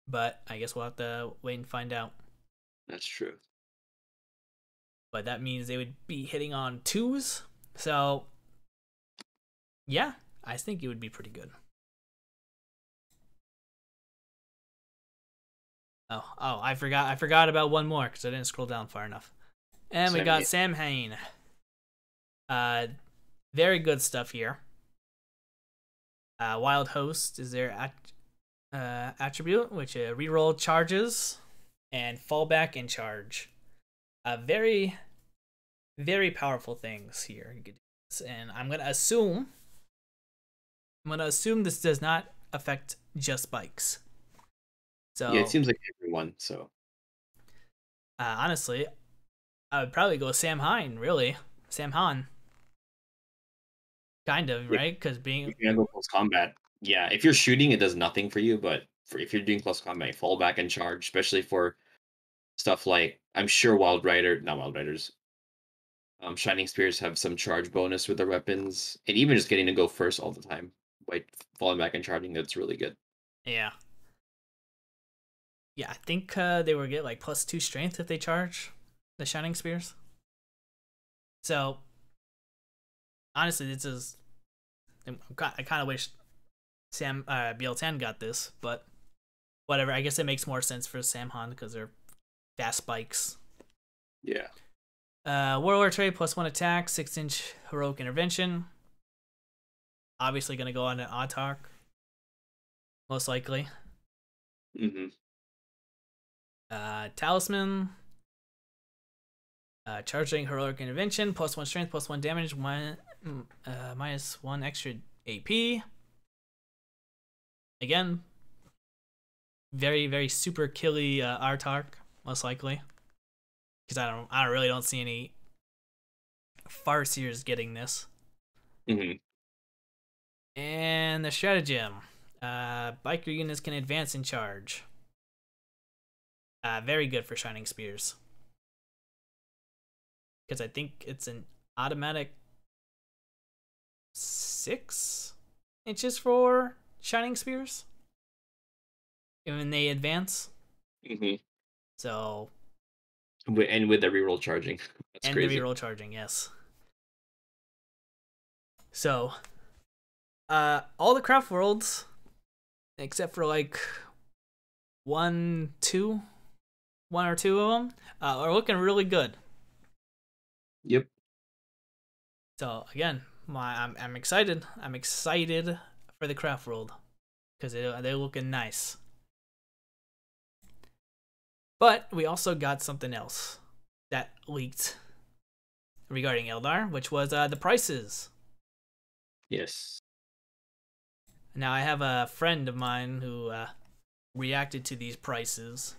But I guess we'll have to wait and find out. That's true. But that means they would be hitting on 2s. So, yeah, I think it would be pretty good. Oh, I forgot about one more because I didn't scroll down far enough. And we got Samhain. Very good stuff here. Wild Host is their attribute, which reroll charges and fall back in charge. Very, very powerful things here. And I'm gonna assume this does not affect just bikes. So yeah, it seems like everyone. So honestly, I would probably go Sam Hine. Really, Sam Han. Kind of, right? Because being go close combat, yeah. If you're shooting, it does nothing for you. But if you're doing close combat, fall back and charge, especially for stuff like I'm sure not Wild Riders. Shining Spears have some charge bonus with their weapons, and even just getting to go first all the time, like falling back and charging, that's really good. Yeah. Yeah, I think they will get like +2 strength if they charge the Shining Spears. So, honestly, this is. I kind of wish Sam BL10 got this, but whatever. I guess it makes more sense for Sam Han because they're fast bikes. Yeah. Warlord trait +1 attack, 6-inch heroic intervention. Obviously, gonna go on an Autarch, most likely. Talisman. Charging heroic intervention, +1 strength, +1 damage, -1 extra AP. Again, very, very super killy Autarch, most likely. Because I really don't see any Farseers getting this. And the stratagem. Biker units can advance in charge. Very good for Shining Spears. Because I think it's an automatic 6 inches for Shining Spears when they advance. So. And with the reroll charging. That's crazy. The reroll charging, yes. So, all the Craftworlds, except for like one or two of them, are looking really good. Yep. So again, I'm excited. I'm excited for the Craftworld because they're looking nice. But we also got something else that leaked regarding Eldar, which was the prices. Yes. Now I have a friend of mine who reacted to these prices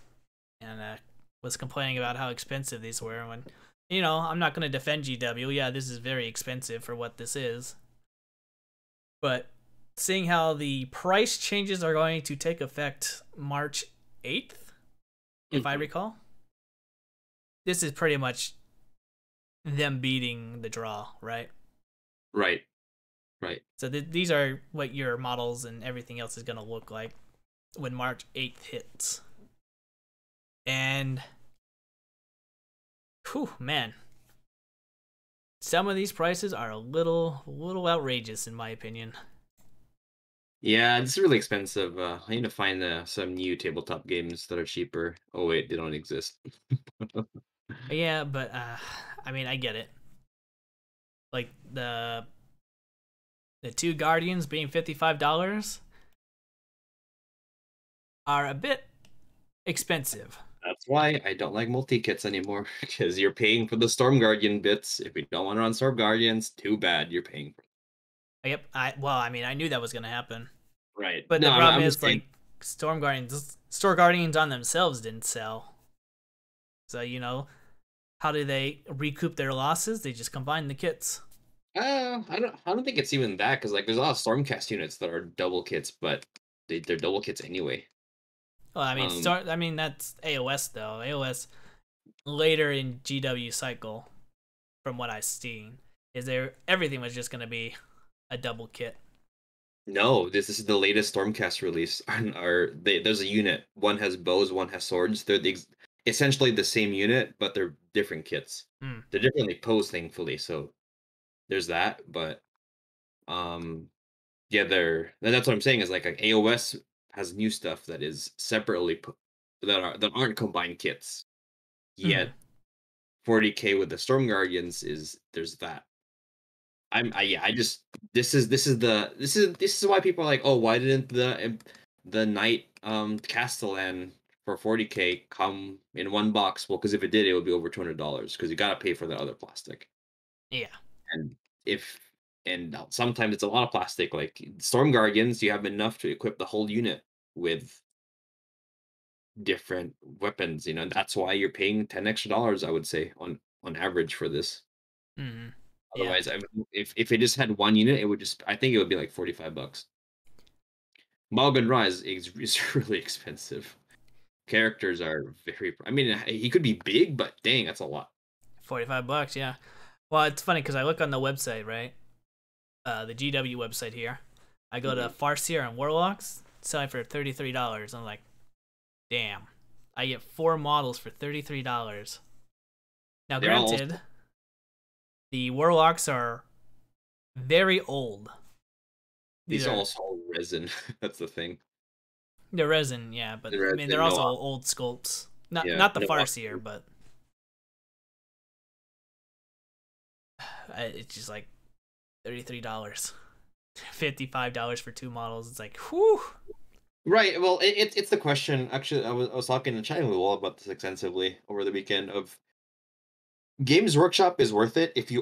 and was complaining about how expensive these were. When I'm not going to defend GW. Yeah, this is very expensive for what this is. But seeing how the price changes are going to take effect March 8th, if I recall, this is pretty much them beating the draw, right? Right. So these are what your models and everything else is going to look like when March 8th hits. And whew, man, some of these prices are a little outrageous in my opinion. Yeah, it's really expensive. I need to find some new tabletop games that are cheaper. Oh wait, they don't exist. Yeah, but I mean, I get it. like the two Guardians being $55 are a bit expensive. That's why I don't like multi-kits anymore, because you're paying for the Storm Guardian bits. If you don't want to run Storm Guardians, too bad, you're paying for it. Yep. I mean, I knew that was gonna happen, Right. but the No, problem I'm just is saying. like Store Guardians on themselves didn't sell. So how do they recoup their losses? They just combine the kits. I don't think it's even that, because like there's a lot of Stormcast units that are double kits, but they're double kits anyway. Well, I mean, Um, that's AOS though. AOS later in GW cycle, from what I've seen, is there everything was just gonna be a double kit. no, this is the latest Stormcast release. There's a unit. One has bows, one has swords. They're essentially the same unit, but they're different kits. Hmm. They're differently posed, thankfully. So there's that. But um, yeah, that's what I'm saying is like AOS has new stuff that is separately that aren't combined kits. Hmm. Yet 40K with the Storm Guardians is there's that. Yeah, I just this is why people are like, oh, why didn't the Knight Castellan for 40K come in one box? Well, because if it did, it would be over $200 because you gotta pay for the other plastic. Yeah. And if and sometimes it's a lot of plastic. Like Storm Guardians, you have enough to equip the whole unit with different weapons. And that's why you're paying $10 extra, I would say, on average for this. Hmm. Yeah. Otherwise, if it just had one unit, it would just I think it would be like $45. Malgan Rise is really expensive. Characters are very. I mean, he could be big, but dang, that's a lot. $45. Yeah. Well, it's funny because I look on the website, right? The GW website here. I go to Mhm. Farseer and Warlocks, selling for $33. I'm like, damn. I get 4 models for $33. Now, They're all granted, the Warlocks are very old. These these are are also all resin. That's the thing. they're resin, yeah, but The I mean they're resin, also old sculpts. Not yeah, not the no Farseer, option. but it's just like $33, $55 for 2 models. It's like, whew. Right. Well, it's the question. Actually, I was talking and chatting with Wall about this extensively over the weekend. Of Games Workshop is worth it if you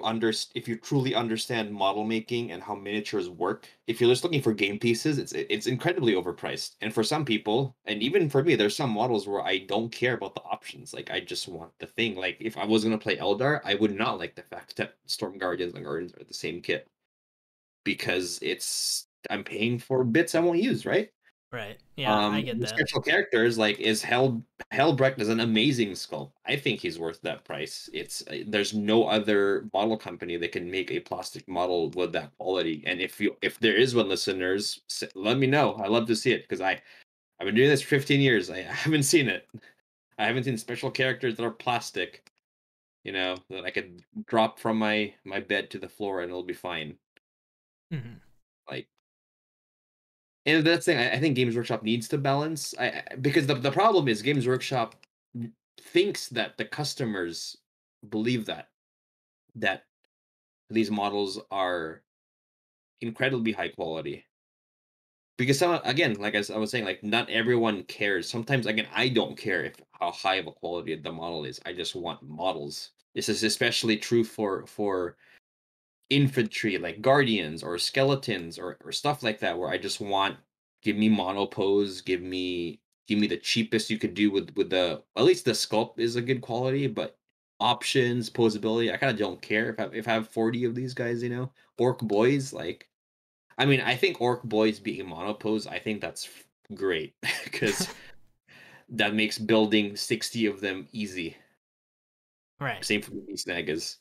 truly understand model making and how miniatures work. If you're just looking for game pieces, it's incredibly overpriced. And for some people, and even for me, there's some models where I don't care about the options. Like I just want the thing. Like if I was gonna play Eldar, I would not like the fact that Storm Guardians and Guardians are the same kit because I'm paying for bits I won't use, right? Right. Yeah, I get The that. special characters like is Helbrecht is an amazing sculpt. I think he's worth that price. There's no other model company that can make a plastic model with that quality. And if there is one, listeners, let me know. I love to see it because I've been doing this for 15 years. I haven't seen it. I haven't seen special characters that are plastic. That I could drop from my bed to the floor and it'll be fine. Hmm. Like And that's the thing. I think Games Workshop needs to balance. Because the problem is Games Workshop thinks that the customers believe that these models are incredibly high quality. Because again, like I was saying, like not everyone cares. Sometimes again, I don't care if how high of a quality the model is. I just want models. This is especially true for infantry like guardians or skeletons or stuff like that where I just want give me monopose, give me the cheapest you could do with the at least the sculpt is a good quality, but options, posability, I kind of don't care if I have 40 of these guys, Orc boys, like I mean, I think orc boys being monopose, I think that's great because that makes building 60 of them easy. Right. Same for the snaggers.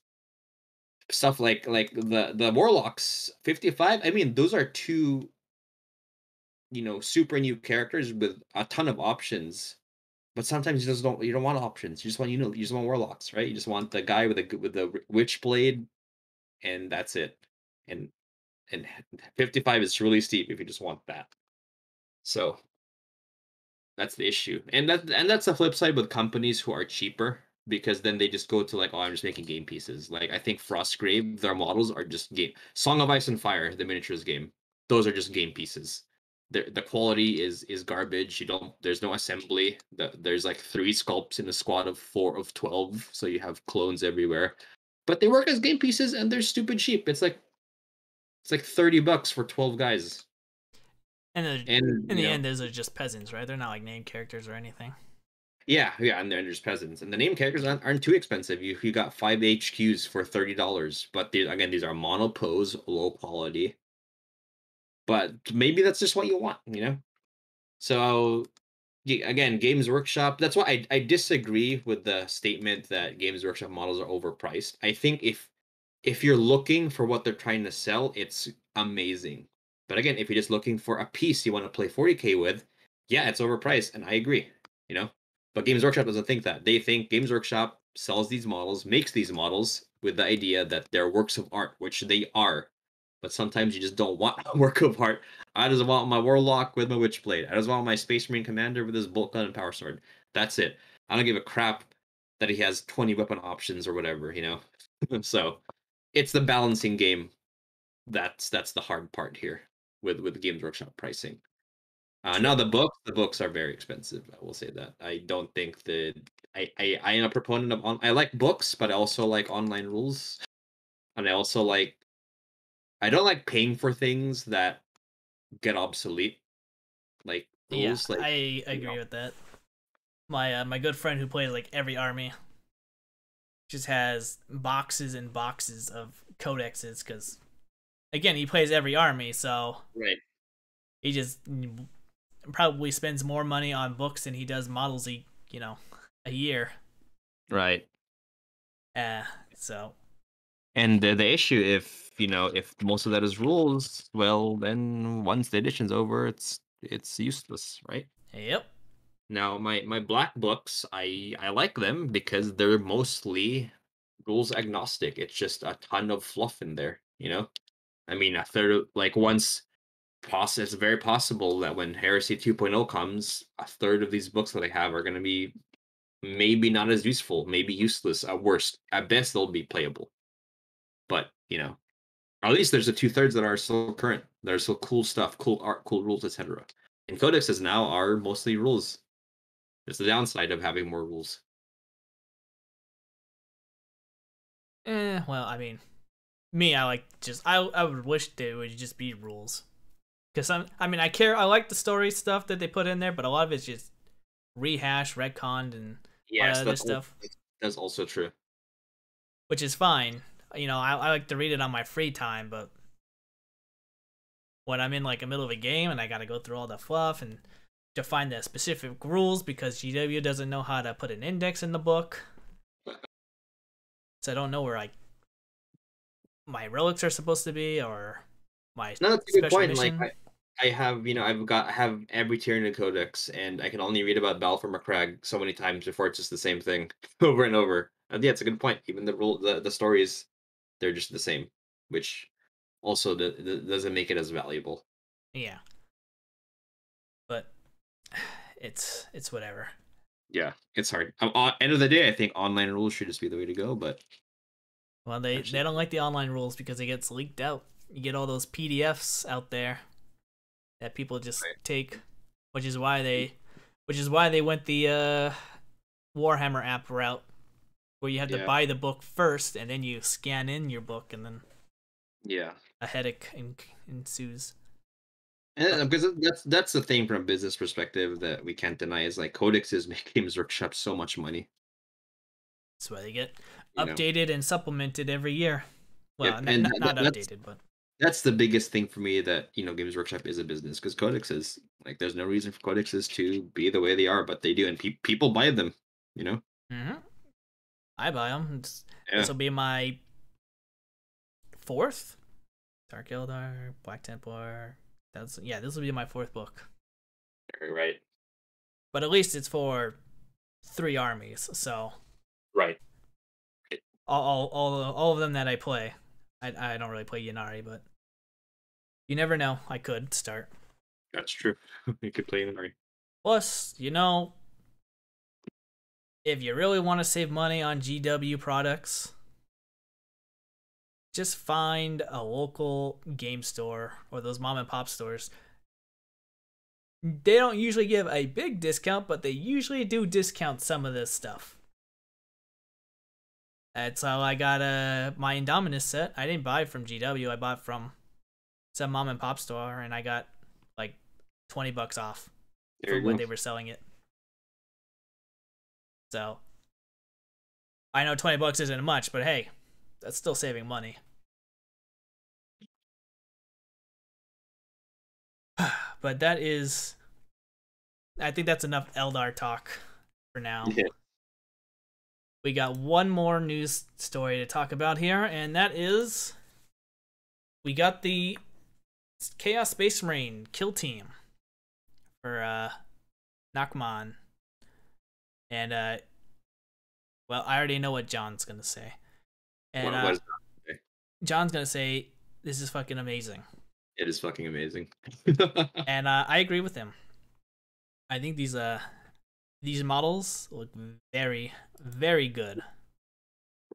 Stuff like the warlocks 55, I mean those are two super new characters with a ton of options, but sometimes you don't want options, you just want you just want warlocks, right? You just want the guy with the witch blade, and that's it. And and 55 is really steep if you just want that. So that's the issue, and that's the flip side with companies who are cheaper. because then they just go to like, oh, I'm just making game pieces. Like I think Frostgrave, their models are just game. Song of Ice and Fire, the miniatures game, those are just game pieces. The quality is garbage. You don't. There's no assembly. There's like 3 sculpts in a squad of 4 of 12, so you have clones everywhere. But they work as game pieces and they're stupid cheap. It's like $30 for 12 guys. And And in the end, those are just peasants, right? They're not like named characters or anything. yeah, and they're just peasants. And the name characters aren't too expensive. You got 5 HQs for $30, but these are mono pose, low quality. But maybe that's just what you want. So again, Games Workshop. That's why I disagree with the statement that Games Workshop models are overpriced. I think if you're looking for what they're trying to sell, it's amazing. But again, if you're just looking for a piece you want to play 40K with, yeah, it's overpriced, and I agree. You know, but Games Workshop doesn't think that. They think Games Workshop sells these models, makes these models with the idea that they're works of art, which they are. But sometimes you just don't want a work of art. I just want my Warlock with my Witchblade. I just want my Space Marine Commander with his Bolt Gun and Power Sword. That's it. I don't give a crap that he has 20 weapon options or whatever. So it's the balancing game. That's the hard part here with the Games Workshop pricing. Now True. the books are very expensive. I will say that. I don't think that I am a proponent of I like books, but I also like online rules, and I don't like paying for things that get obsolete, like Yeah, rules. Like I you know, agree with that. My good friend who plays like every army just has boxes and boxes of codexes because again he plays every army, so right, he just probably spends more money on books than he does models a year. right. Uh, so And the issue, if most of that is rules, well, then once the edition's over, it's useless, right? yep. Now, my black books, I like them because they're mostly rules agnostic. It's just a ton of fluff in there. I mean, a third of, like once it's very possible that when Heresy 2.0 comes, a third of these books that I have are going to be maybe not as useful, maybe useless at worst. At best, they'll be playable. But at least there's the 2/3 that are still current. There's still cool stuff, cool art, cool rules, etc. And codexes now are mostly rules. It's the downside of having more rules. Well, I mean, me, I like just I would wish they would just be rules because I like the story stuff that they put in there, but a lot of it's just rehash, retconned, and a lot of Yes, other stuff, that's also true. which is fine. I like to read it on my free time, but when I'm in like the middle of a game and I gotta go through all the fluff and define the specific rules because GW doesn't know how to put an index in the book, so I don't know where like my relics are supposed to be or my No, that's a good special point. Like mission. I have, I have every tier in the codex, and I can only read about Battle for McCrag so many times before it's just the same thing over and over. And yeah, it's a good point. Even the stories, they're just the same, which also doesn't make it as valuable. Yeah, but it's whatever. Yeah, it's hard. End of the day, I think online rules should just be the way to go. But Well, that's they just don't like the online rules because it gets leaked out. You get all those PDFs out there that people just right. take, which is why they went the Warhammer app route, where you have to Yeah, buy the book first and then you scan in your book, and then yeah. a headache ensues. But And because that's the thing from a business perspective that we can't deny is like codexes make Games Workshop so much money. that's why they get You know. updated and supplemented every year. Yep, Well, and not that's updated, but that's the biggest thing for me that Games Workshop is a business because codexes like there's no reason for codexes to be the way they are, but they do, and people buy them. You know. I buy them. This Yeah. will be my fourth Dark Eldar, Black Templar. This will be my fourth book. Right. But at least it's for 3 armies, so Right. all of them that I play. I don't really play Yncarne, but you never know. I could start. That's true. You could play in the Plus, if you really want to save money on GW products, just find a local game store or those mom and pop stores. They don't usually give a big discount, but they usually do discount some of this stuff. That's how I got my Indominus set. I didn't buy it from GW. I bought from some mom and pop store, and I got like $20 off for when they were selling it. So I know $20 isn't much, but hey, that's still saving money. But that is, I think that's enough Eldar talk for now. Yeah. We got one more news story to talk about here, and that is we got the Chaos Space Marine kill team for Nachman. And well, I already know what John's gonna say. And what is that? Okay. John's gonna say this is fucking amazing. It is fucking amazing. And I agree with him. I think these models look very, very good.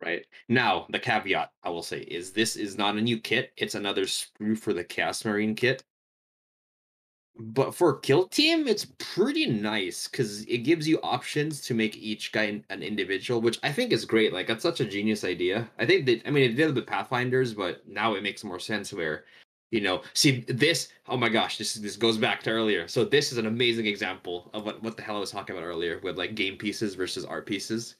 Right. Now, the caveat I will say is this is not a new kit. It's another sprue for the Chaos Marine kit. But for Kill Team, it's pretty nice because it gives you options to make each guy an individual, which I think is great. Like, that's such a genius idea. I think that, I mean, it did it with Pathfinders, but now it makes more sense where, you know, see this, oh my gosh, this goes back to earlier. So this is an amazing example of what the hell I was talking about earlier with like game pieces versus art pieces.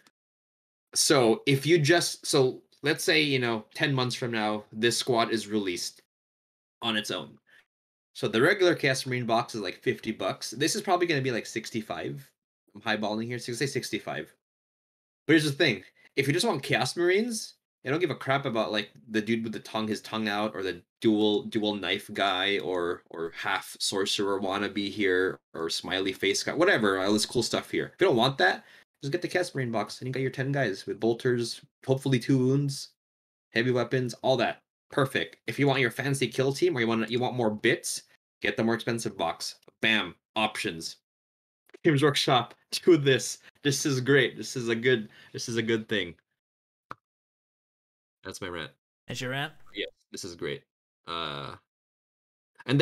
So if you just, so let's say, you know, 10 months from now, this squad is released on its own. So the regular Chaos Marine box is like $50. This is probably going to be like 65. I'm highballing here, so say 65. But here's the thing: if you just want Chaos Marines, they don't give a crap about like the dude with the tongue, his tongue out, or the dual knife guy, or half sorcerer wannabe here, or smiley face guy, whatever. All this cool stuff here. If you don't want that, just get the Chaos Marine box, and you got your 10 guys with bolters, hopefully 2 wounds, heavy weapons, all that. Perfect. If you want your fancy kill team or you want more bits, get the more expensive box. Bam, options. Games Workshop, do this. This is great. This is a good thing. That's my rant. That's your rant? Yes, this is great. And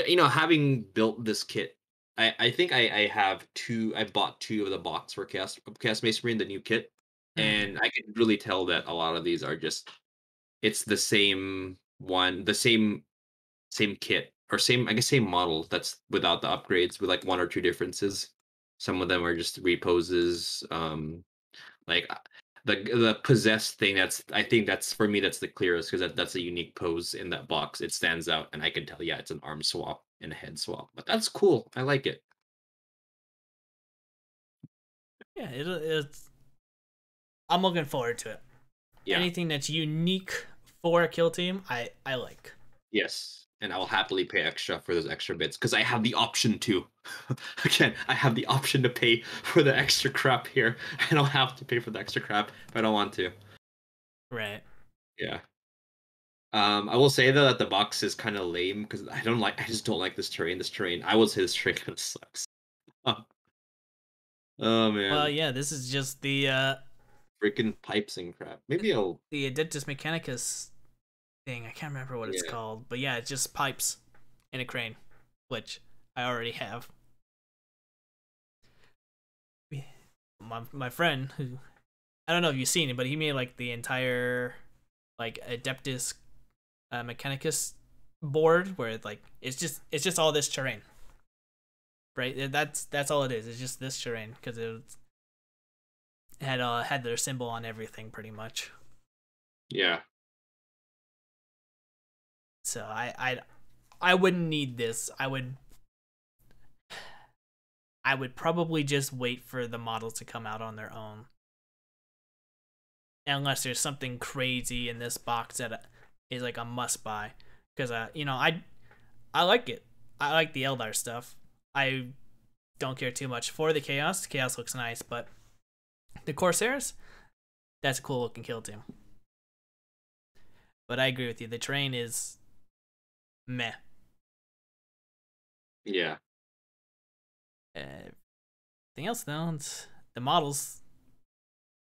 you know, having built this kit, I think I have two. I bought 2 of the box for Chaos Space Marine, the new kit, and I can really tell that a lot of these are just, it's the same one, the same kit, or same, I guess, same model that's without the upgrades, with like 1 or 2 differences. Some of them are just reposes. Like the possessed thing, that's, I think that's, for me, that's the clearest, because that's a unique pose in that box. It stands out, and I can tell, yeah, it's an arm swap and a head swap. But that's cool. I like it. Yeah, it's. I'm looking forward to it. Yeah. Anything that's unique for a kill team, I like. Yes, and I'll happily pay extra for those extra bits because I have the option to. Again, I have the option to pay for the extra crap here. I don't have to pay for the extra crap if I don't want to. Right. Yeah. I will say though that the box is kind of lame because I just don't like this terrain. I would say this terrain kind of sucks. Oh man. Well, yeah, this is just the freaking pipes and crap. Maybe I'll the Adeptus Mechanicus thing. I can't remember what it's called, but yeah, it's just pipes and a crane, which I already have. My friend, who, I don't know if you've seen it, but he made like the entire like Adeptus Mechanicus board where like it's just all this terrain, right? That's all it is. It's just this terrain because it had their symbol on everything pretty much. Yeah. So I wouldn't need this. I would probably just wait for the models to come out on their own. Unless there's something crazy in this box that is like a must buy. Because you know, I like it. I like the Eldar stuff. I don't care too much for the Chaos. Chaos looks nice, but the Corsairs, that's a cool looking kill team. But I agree with you. The terrain is meh. Yeah. Anything else though? It's the models.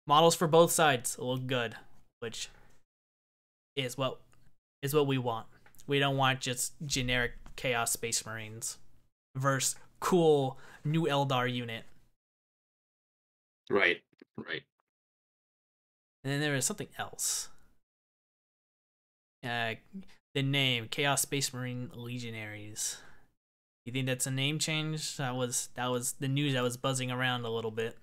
models for both sides look good, which is what we want. We don't want just generic Chaos Space Marines versus cool new Eldar unit. Right. Right. And then there was something else. The name Chaos Space Marine Legionaries. You think that's a name change? That was the news that was buzzing around a little bit.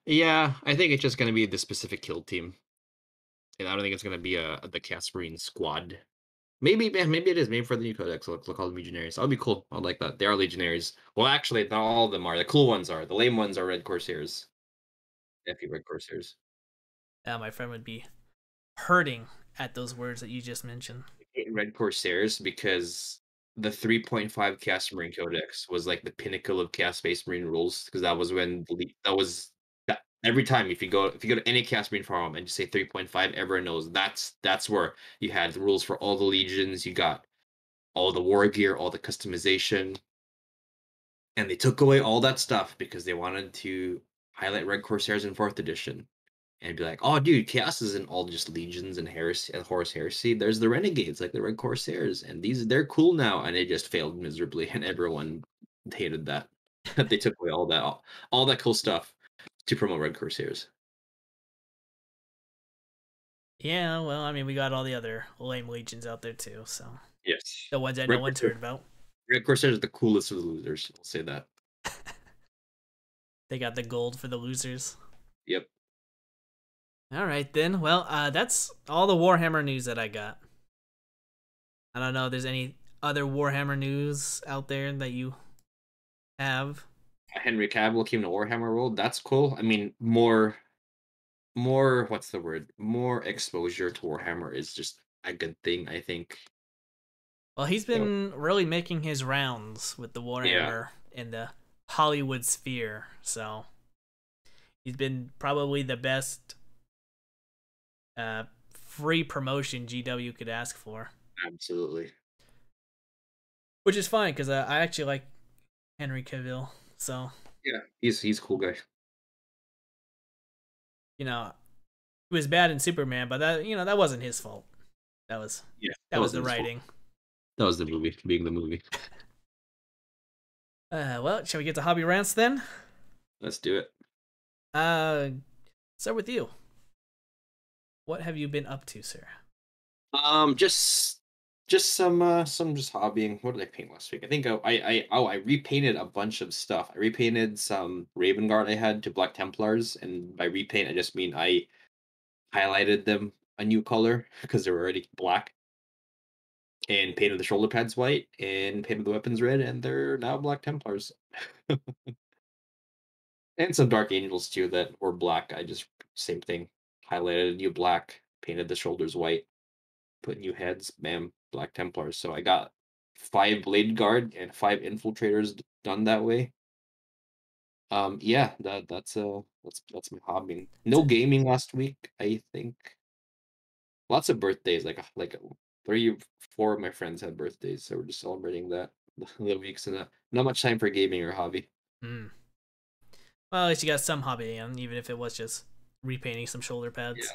Yeah, I think it's just gonna be the specific kill team. And I don't think it's gonna be the Cast Marine squad. Maybe, man, maybe it is. Maybe for the new codex, look call them Legionaries. That'll be cool. I like that. They are Legionaries. Well, actually, not all of them are. The cool ones are. The lame ones are Red Corsairs. FE Red Corsairs. My friend would be hurting at those words that you just mentioned. I hate Red Corsairs because the 3.5 Cast Marine Codex was like the pinnacle of Cast Space Marine rules because that was when that was that every time if you go to any Cast Marine forum and you say 3.5, everyone knows that's where you had the rules for all the legions. You got all the war gear, all the customization, and they took away all that stuff because they wanted to highlight Red Corsairs in 4th edition and be like, "Oh, dude, Chaos isn't all just legions and heresy and Horus Heresy. There's the Renegades, like the Red Corsairs, and they're cool now." And it just failed miserably, and everyone hated that. That they took away all that cool stuff to promote Red Corsairs. Yeah, well, I mean, we got all the other lame legions out there too, so Yes, the ones that no Red one's Corsairs, heard about. Red Corsairs are the coolest of the losers. I'll say that. They got the gold for the losers. Yep. All right then. Well, that's all the Warhammer news that I got. I don't know if there's any other Warhammer news out there that you have. Henry Cavill came to Warhammer World. That's cool. I mean, more what's the word? More exposure to Warhammer is just a good thing, I think. Well, he's So, been really making his rounds with the yeah, Warhammer in the Hollywood sphere, so he's been probably the best free promotion GW could ask for, absolutely. which is fine because I actually like Henry Cavill. So Yeah, he's a cool guy. you know, he was bad in Superman, but that wasn't his fault. That was Yeah, that that was the wasn't his fault. writing. That was the movie, being the movie. Well, shall we get to hobby rants then? Let's do it. Uh, start with you. What have you been up to, sir? Just some just hobbying. What did I paint last week? I think I repainted a bunch of stuff. I repainted some Raven Guard I had to Black Templars, and by repaint I just mean I highlighted them a new color because they were already black, and painted the shoulder pads white, and painted the weapons red, and they're now Black Templars. And some Dark Angels too that were black. I just same thing. Highlighted a new black, painted the shoulders white, put new heads, bam, Black Templars. So I got 5 Blade Guard and 5 Infiltrators done that way. Yeah, that's my hobby. No gaming last week, I think. Lots of birthdays, like 3, 4 of my friends had birthdays, so we're just celebrating that the weeks and not much time for gaming or hobby. Hmm. Well, at least you got some hobby in, even if it was just repainting some shoulder Yeah. pads.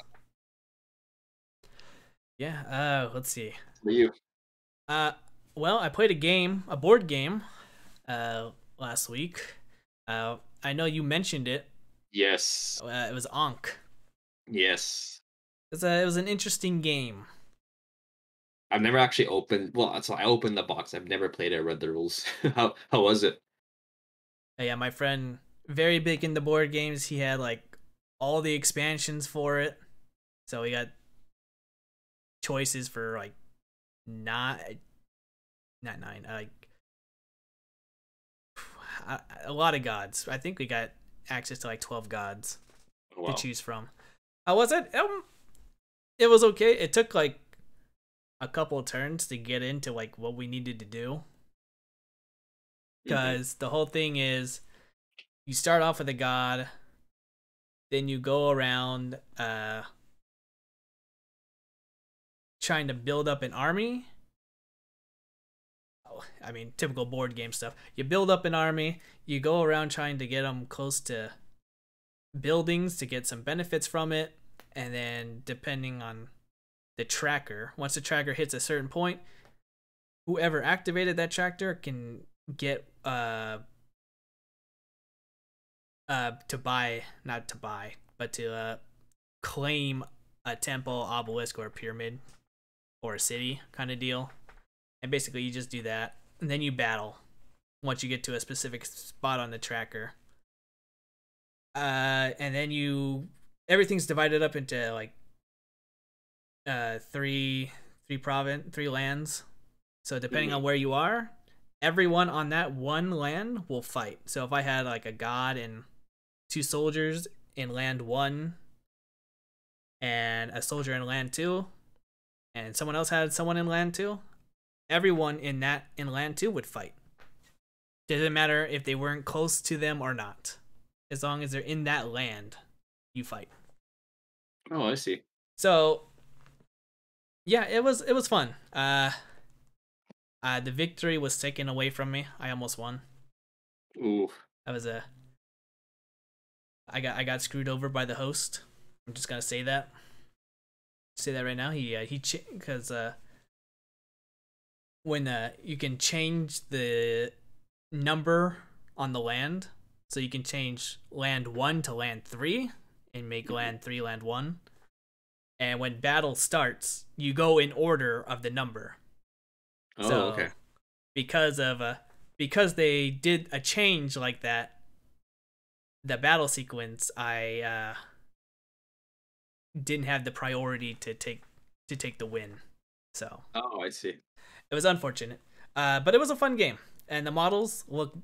Yeah. Let's see. For you. Uh, well, I played a board game, last week. I know you mentioned it. Yes. It was Ankh. Yes. It was an interesting game. I've never actually opened. Well, so I opened the box. I've never played it. I read the rules. How was it? Yeah, my friend, very big into board games. He had like all the expansions for it, so we got choices for like not nine, like a lot of gods. I think we got access to like 12 gods Oh, to wow. choose from. How was it? It was okay. It took like a couple of turns to get into like what we needed to do, Mhm. because the whole thing is you start off with a god, then you go around trying to build up an army. I mean, typical board game stuff. You build up an army, you go around trying to get them close to buildings to get some benefits from it, and then depending on the tracker, once the tracker hits a certain point, whoever activated that tracker can get to buy, not to buy, but to claim a temple, obelisk, or a pyramid, or a city kind of deal. And basically you just do that, and then you battle once you get to a specific spot on the tracker. And then everything's divided up into like three lands. So depending on where you are, everyone on that one land will fight. So if I had like a god and 2 soldiers in land 1 and a soldier in land 2, and someone else had someone in land 2, everyone in land 2 would fight. Doesn't matter if they weren't close to them or not. As long as they're in that land, you fight. Oh, I see. So yeah, it was fun. The victory was taken away from me. I almost won. Ooh. That was I got screwed over by the host. I'm just gonna say that. Say that right now. Because when you can change the number on the land, so you can change land 1 to land 3 and make land 3 land 1. And when battle starts, you go in order of the number. Oh, so, okay. Because they did a change like that, the battle sequence, I didn't have the priority to take the win. So. Oh, I see. It was unfortunate, but it was a fun game, and the models look.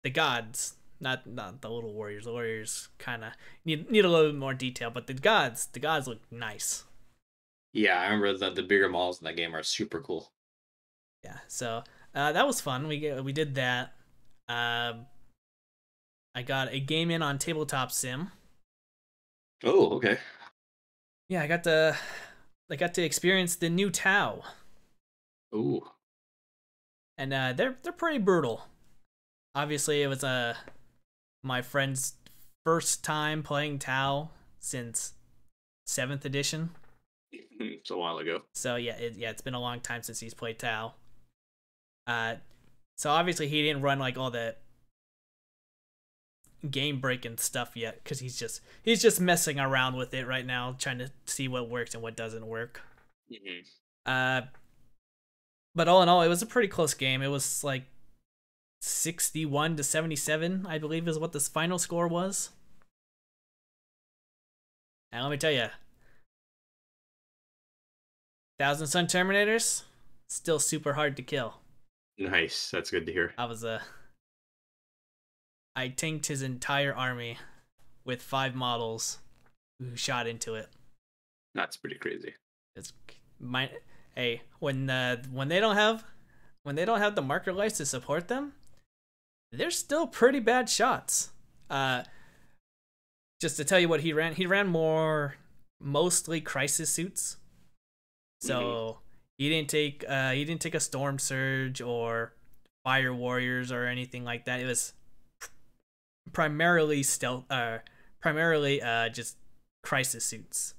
The gods, not the little warriors. The warriors kind of need a little bit more detail, but the gods look nice. Yeah, I remember that the bigger models in that game are super cool. Yeah, so that was fun. We did that. I got a game in on Tabletop Sim. Oh, okay. Yeah, I got to experience the new Tau. Ooh. And they're pretty brutal. Obviously, it was my friend's first time playing Tau since 7th edition. It's a while ago. So yeah, it's been a long time since he's played Tau. So obviously he didn't run like all the game breaking stuff yet, because he's just messing around with it right now, trying to see what works and what doesn't work. But all in all, it was a pretty close game. It was like 61 to 77, I believe, is what this final score was. And let me tell you, Thousand Sun Terminators, still super hard to kill. Nice, that's good to hear. I tanked his entire army with 5 models who shot into it. That's pretty crazy. When they don't have the marker lights to support them, they're still pretty bad shots. Just to tell you what he ran mostly crisis suits. So he didn't take a storm surge or fire warriors or anything like that. It was primarily stealth, just crisis suits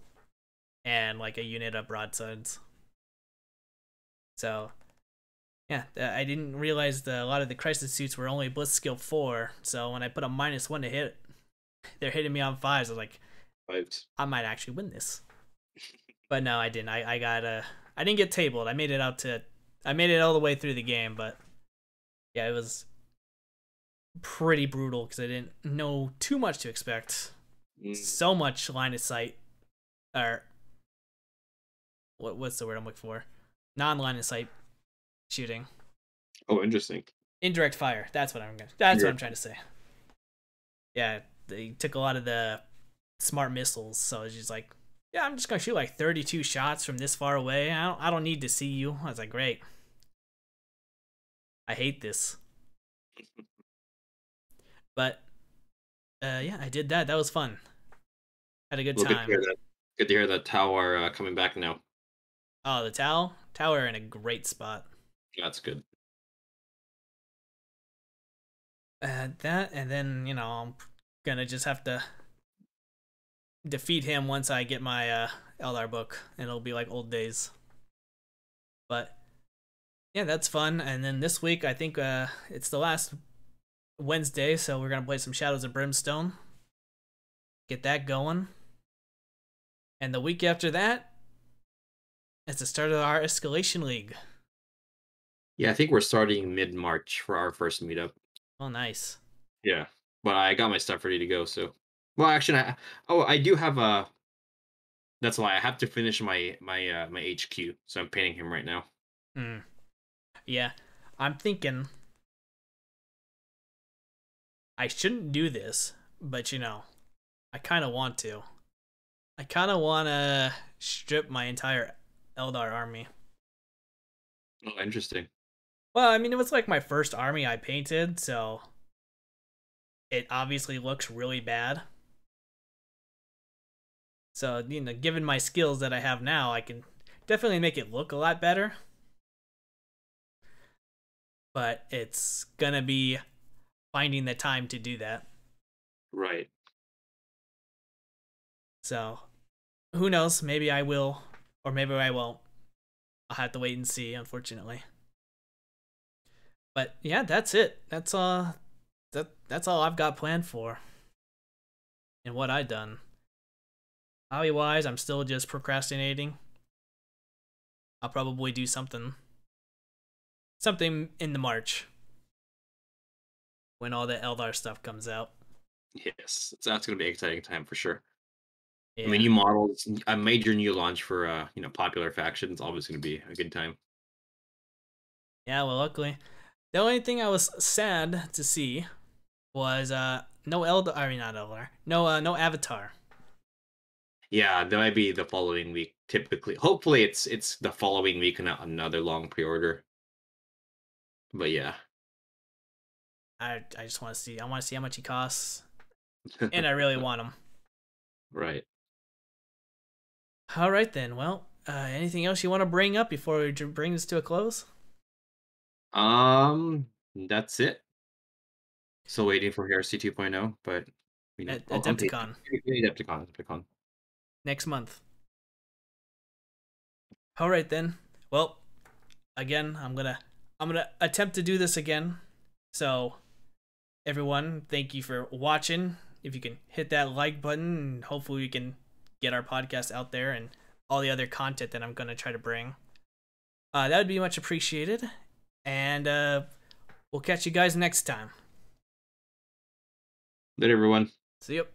and like a unit of broadsides. So yeah, I didn't realize a lot of the crisis suits were only Blitz skill 4. So when I put a -1 to hit, they're hitting me on 5s. I was like, 5s. I might actually win this. But no, I didn't. I didn't get tabled. I made it all the way through the game, but yeah, it was pretty brutal because I didn't know too much to expect. So much line of sight, or what's the word I'm looking for? Non-line of sight shooting. Oh, interesting. Indirect fire. That's what I'm trying to say. Yeah, they took a lot of the smart missiles, so it's just like, yeah, I'm just gonna shoot like 32 shots from this far away. I don't need to see you. I was like, great. I hate this. But yeah, I did that. That was fun. Had a good time. Good to hear that Tau are coming back now. Oh, the Tau are in a great spot. That's good. That, and then, gonna just have to defeat him once I get my Eldar book, and it'll be like old days. But yeah, that's fun. And then this week, I think it's the last Wednesday, so we're gonna play some Shadows of Brimstone. Get that going. And the week after that, it's the start of our Escalation League. Yeah, I think we're starting mid-March for our first meetup. Oh, nice. Yeah, but I got my stuff ready to go. So, well, actually, I do have a. That's why I have to finish my HQ. So I'm painting him right now. Yeah, I'm thinking I shouldn't do this, but you know, I kind of want to. I kind of want to strip my entire Eldar army. Oh, interesting. Well, I mean, it was like my first army I painted, so it obviously looks really bad. So, you know, given my skills that I have now, I can definitely make it look a lot better. But it's gonna be finding the time to do that. Right. So, who knows? Maybe I will, or maybe I won't. I'll have to wait and see, unfortunately. But yeah, that's it. That's all I've got planned for. And what I've done. Hobby wise, I'm still just procrastinating. I'll probably do something in the March when all the Eldar stuff comes out. Yes, that's gonna be an exciting time for sure. Yeah. I mean, new models, a major new launch for popular factions, always gonna be a good time. Yeah, well, luckily, the only thing I was sad to see was no Eldar. I mean, not Eldar. No Avatar. Yeah, that might be the following week. Typically, hopefully, it's the following week and not another long pre-order. But yeah, I just want to see. I want to see how much he costs, and I really want him. right. All right then. Well, anything else you want to bring up before we bring this to a close? That's it. Still waiting for Heresy 2.0, but I'm patient. Adepticon Adepticon. next month. All right then. Well, again, I'm gonna attempt to do this again. So, everyone, thank you for watching. If you can hit that like button, and hopefully we can get our podcast out there and all the other content that I'm gonna try to bring. That would be much appreciated. And we'll catch you guys next time. Later, everyone. See you.